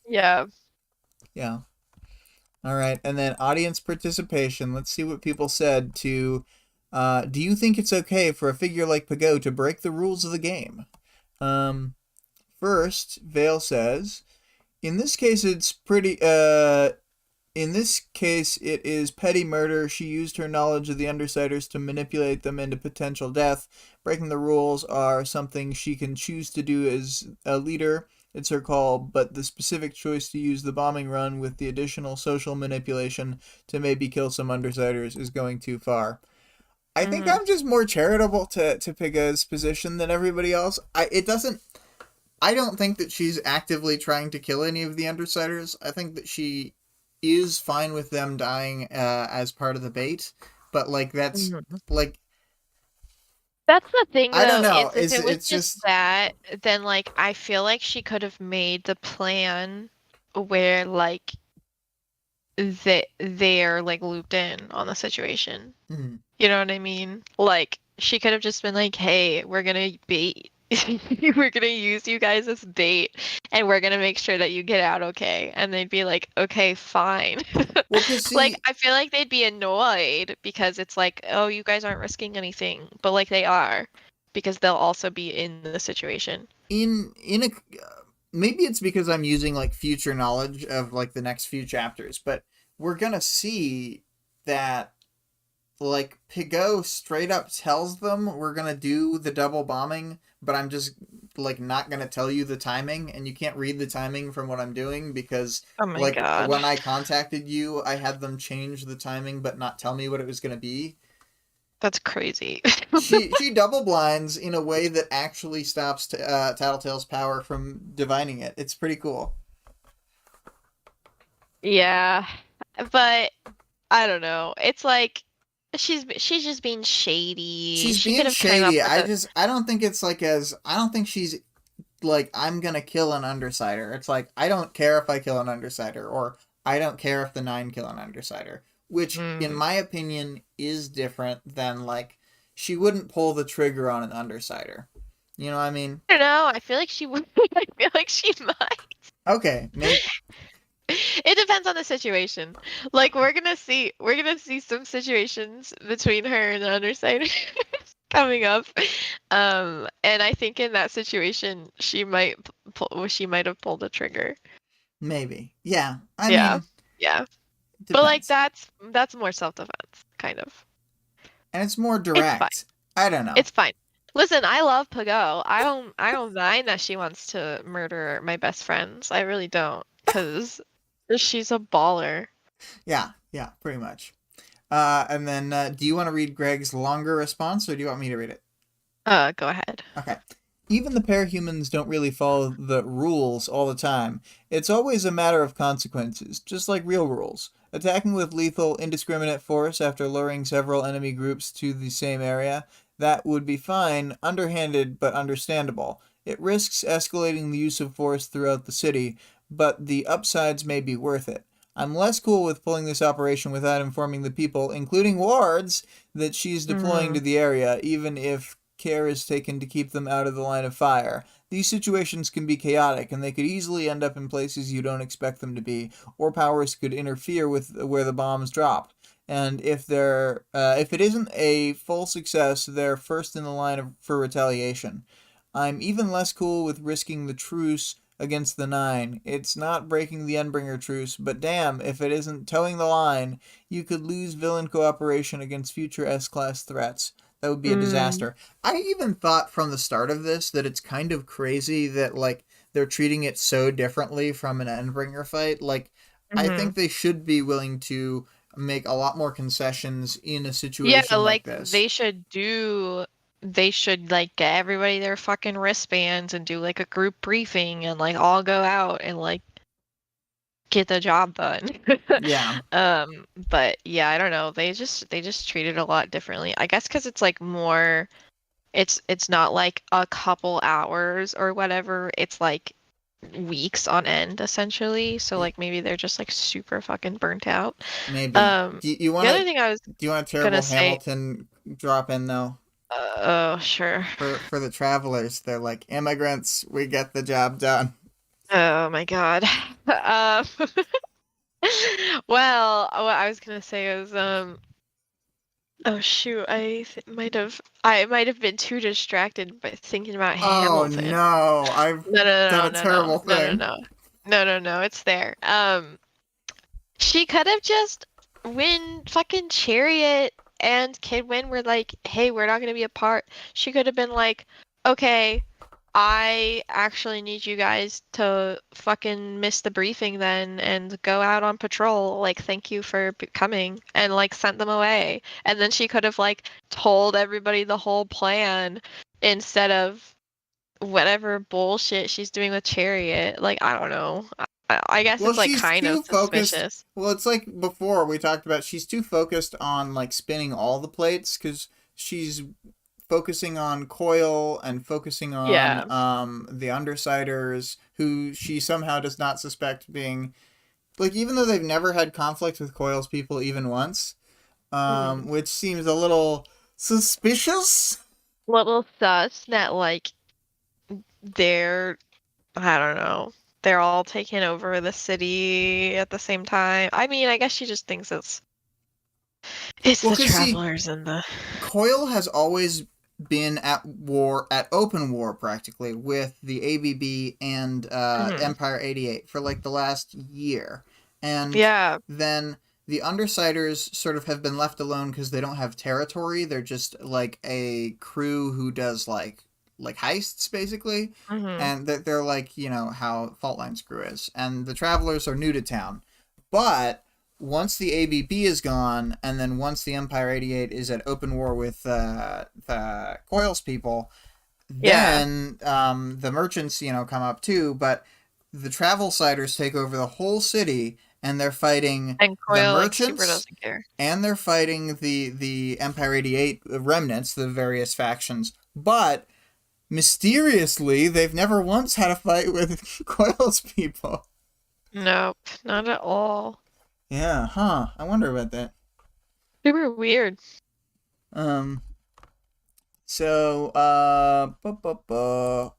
Yeah. Yeah. All right, and then audience participation. Let's see what people said to. Do you think it's okay for a figure like Pago to break the rules of the game? Um, First, Vale says, in this case, it's pretty. In this case, it is petty murder. She used her knowledge of the Undersiders to manipulate them into potential death. Breaking the rules are something she can choose to do as a leader. It's her call, but the specific choice to use the bombing run with the additional social manipulation to maybe kill some Undersiders is going too far. I think Hmm. I'm just more charitable to Piga's position than everybody else. I don't think that she's actively trying to kill any of the Undersiders. I think that she is fine with them dying as part of the bait, but like that's Mhm. like That's the thing I don't though, know. is if it was It's just just that, then like I feel like she could have made the plan where like they're like looped in on the situation. mm, You know what I mean? Like she could have just been like, "Hey, we're gonna bait. We're gonna use you guys as bait, and we're gonna make sure that you get out okay." And they'd be like, "Okay, fine." well, cause Like see I feel like they'd be annoyed because it's like, "Oh, you guys aren't risking anything," but like they are because they'll also be in the situation. in a maybe it's because I'm using like future knowledge of like the next few chapters, but we're gonna see that like Pigot straight up tells them we're gonna do the double bombing, but I'm just like not gonna tell you the timing, and you can't read the timing from what I'm doing because Oh my like God. when I contacted you, I had them change the timing but not tell me what it was gonna be. That's crazy. She double blinds in a way that actually stops Tattletale's power from divining it. It's pretty cool. Yeah, but I don't know. It's like she's just being shady. She's She could being have came up shady. with a I don't think it's like as I don't think she's like I'm gonna kill an undersider. It's like I don't care if I kill an undersider, or I don't care if the nine kill an undersider. Which, in mm, my opinion, is different than like she wouldn't pull the trigger on an undersider. You know what I mean? I don't know. I feel like she would. I feel like she might. Okay, maybe. It depends on the situation. Like we're gonna see some situations between her and the undersider coming up. And I think in that situation she might have pulled the trigger. Maybe. Yeah. I Yeah. mean, Yeah. it But like depends. that's more self-defense, kind of. And it's more It's fine. direct. I don't know. It's fine. Listen, I love Pago. I don't mind that she wants to murder my best friends. I really don't, because she's a baller. Yeah, yeah, pretty much. And then, do you want to read Greg's longer response, or do you want me to read it? Go ahead. Okay. Even the parahumans don't really follow the rules all the time. It's always a matter of consequences, just like real rules. Attacking with lethal, indiscriminate force after luring several enemy groups to the same area, that would be fine, underhanded but understandable. It risks escalating the use of force throughout the city, but the upsides may be worth it. I'm less cool with pulling this operation without informing the people, including wards, that she's deploying Mm, to the area, even if care is taken to keep them out of the line of fire. These situations can be chaotic, and they could easily end up in places you don't expect them to be, or powers could interfere with where the bombs drop. And if it isn't a full success, they're first in the line for retaliation. I'm even less cool with risking the truce against the nine. It's not breaking the Endbringer truce, but damn, if it isn't towing the line, you could lose villain cooperation against future S-class threats. That would be a mm, disaster. I even thought from the start of this that it's kind of crazy that like they're treating it so differently from an Endbringer fight. Like I hmm. think they should be willing to make a lot more concessions in a Yeah, situation like like this. they should do they should like get everybody their fucking wristbands and do like a group briefing and like all go out and like get the job done. Yeah. But yeah, I don't know. They just treat it a lot differently. I guess because it's like more it's not like a couple hours or whatever. It's like weeks on end essentially. So like maybe they're just like super fucking burnt out. Maybe. Do you The want other to thing I was do you want a gonna terrible say, Hamilton drop in though? oh sure. For the travelers, they're like immigrants. We get the job done. Oh my God. Um, well, what I was gonna say is, oh shoot, I might have been too distracted by thinking about Oh Hamilton. no, I've No, done no, a no, no, terrible no, no, no, thing. no, no, no, no, it's there. She could have just when fucking Chariot and Kid Win were like, "Hey, we're not gonna be a part." She could have been like, "Okay, I actually need you guys to fucking miss the briefing then and go out on patrol. Like, thank you for coming," and like sent them away. And then she could have like told everybody the whole plan instead of whatever bullshit she's doing with Chariot. Like, I don't know. I guess Well, it's like she's kind of too focused. suspicious. Well, it's like before we talked about she's too focused on like spinning all the plates because she's focusing on Coil and focusing on Yeah. the Undersiders, who she somehow does not suspect being like, even though they've never had conflict with Coil's people even once, Hmm. which seems a little suspicious. Little sus that like they're I don't know. They're all taking over the city at the same time. I mean, I guess she just thinks it's Well, the because see, travelers and the Coil has always been at war, at open war practically, with the ABB and Mhm. Empire 88 for like the last year. And Yeah. then the Undersiders sort of have been left alone because they don't have territory. They're just like a crew who does like heists basically. Mhm. And they're like, you know, how Fault Line's crew is. And the Travelers are new to town. But once the ABB is gone, and then once the Empire 88 is at open war with the Coils people, Yeah. then the merchants, you know, come up too. But the travel siders take over the whole city, and they're fighting And the Coil like super merchants, doesn't care. and they're fighting the Empire 88 remnants, the various factions. But mysteriously, they've never once had a fight with Coils people. Nope, not at all. Yeah, huh? I wonder about that. Super weird. Um, So,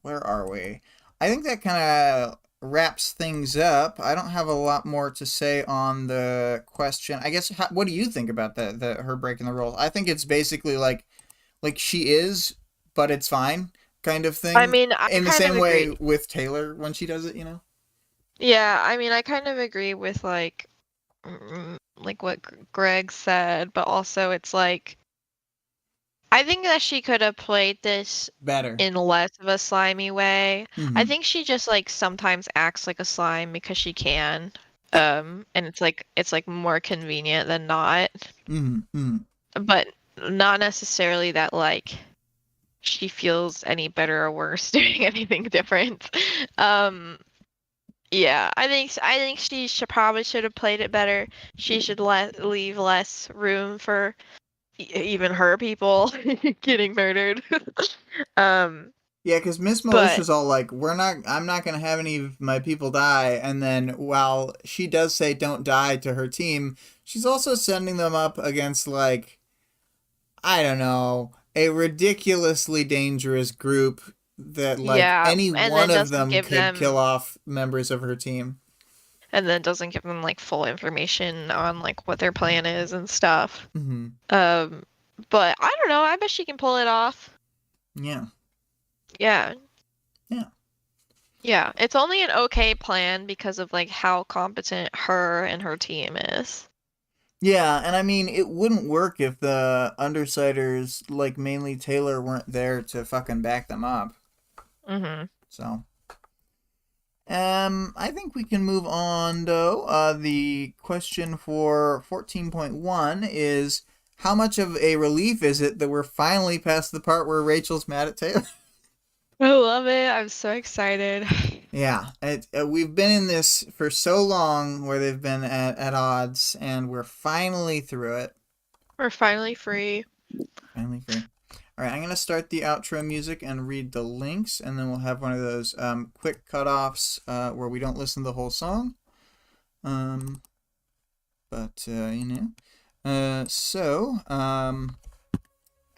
where are we? I think that kind of wraps things up. I don't have a lot more to say on the question. I guess, what do you think about the her breaking the rules? I think it's basically like she is, but it's fine kind of I thing. mean, I In the kind of same way agree. with Taylor when she does it, you know? Yeah, I mean, I kind of agree with like what Greg said, but also it's like I think that she could have played this Better. in less of a slimy way. I Mm-hmm. think she just like sometimes acts like a slime because she can. Yeah. And it's like more convenient than not. Mm-hmm. Mm-hmm. But not necessarily that like she feels any better or worse doing anything different. Um, yeah, I think she should probably should have played it better. She should leave less room for even her people getting murdered. Um, Yeah, because Miss but Militia's all like, I'm not going to have any of my people die. And then while she does say don't die to her team, she's also sending them up against, like, I don't know, a ridiculously dangerous group that, like, yeah, any and one then of doesn't them give could kill them off members of her team. like full information on like what their plan is and stuff. Hmm. Um, but I don't know. I bet she can pull it off. Yeah. Yeah. Yeah. Yeah, it's only an okay plan because of like how competent her and her team is. Yeah, and I mean, it wouldn't work if the Undersiders, like mainly Taylor, weren't there to fucking back them up. Hmm. So. I think we can move on though. The question for 14.1 is how much of a relief is it that we're finally past the part where Rachel's mad at Taylor? I love it. I'm so excited. Yeah, we've been in this for so long where they've been at odds, and we're finally through it. We're finally free. Finally free. All right, I'm going to start the outro music and read the links, and then we'll have one of those quick cutoffs where we don't listen to the whole song.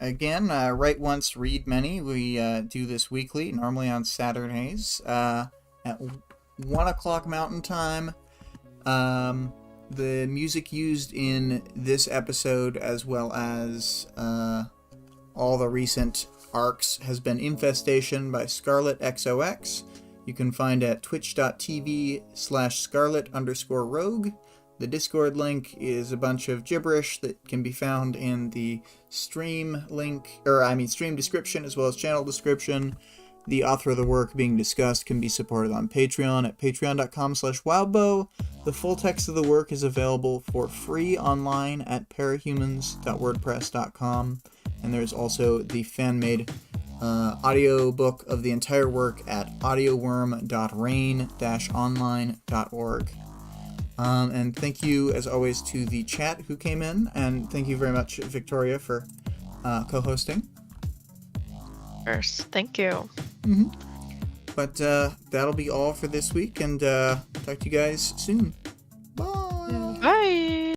Again, write once, read many. We do this weekly, normally on Saturdays at 1 o'clock Mountain Time. The music used in this episode, as well as all the recent arcs, has been Infestation by ScarlettXOX. You can find at twitch.tv/Scarlett_Rogue. The Discord link is a bunch of gibberish that can be found in the stream description as well as channel description. The author of the work being discussed can be supported on Patreon at patreon.com/Wildbow. The full text of the work is available for free online at parahumans.wordpress.com. And there's also the fan-made audiobook of the entire work at audioworm.rain-online.org. And thank you, as always, to the chat who came in, and thank you very much, Victoria, for co-hosting. First, thank you. Mm-hmm. But that'll be all for this week, and talk to you guys soon. Bye! Bye!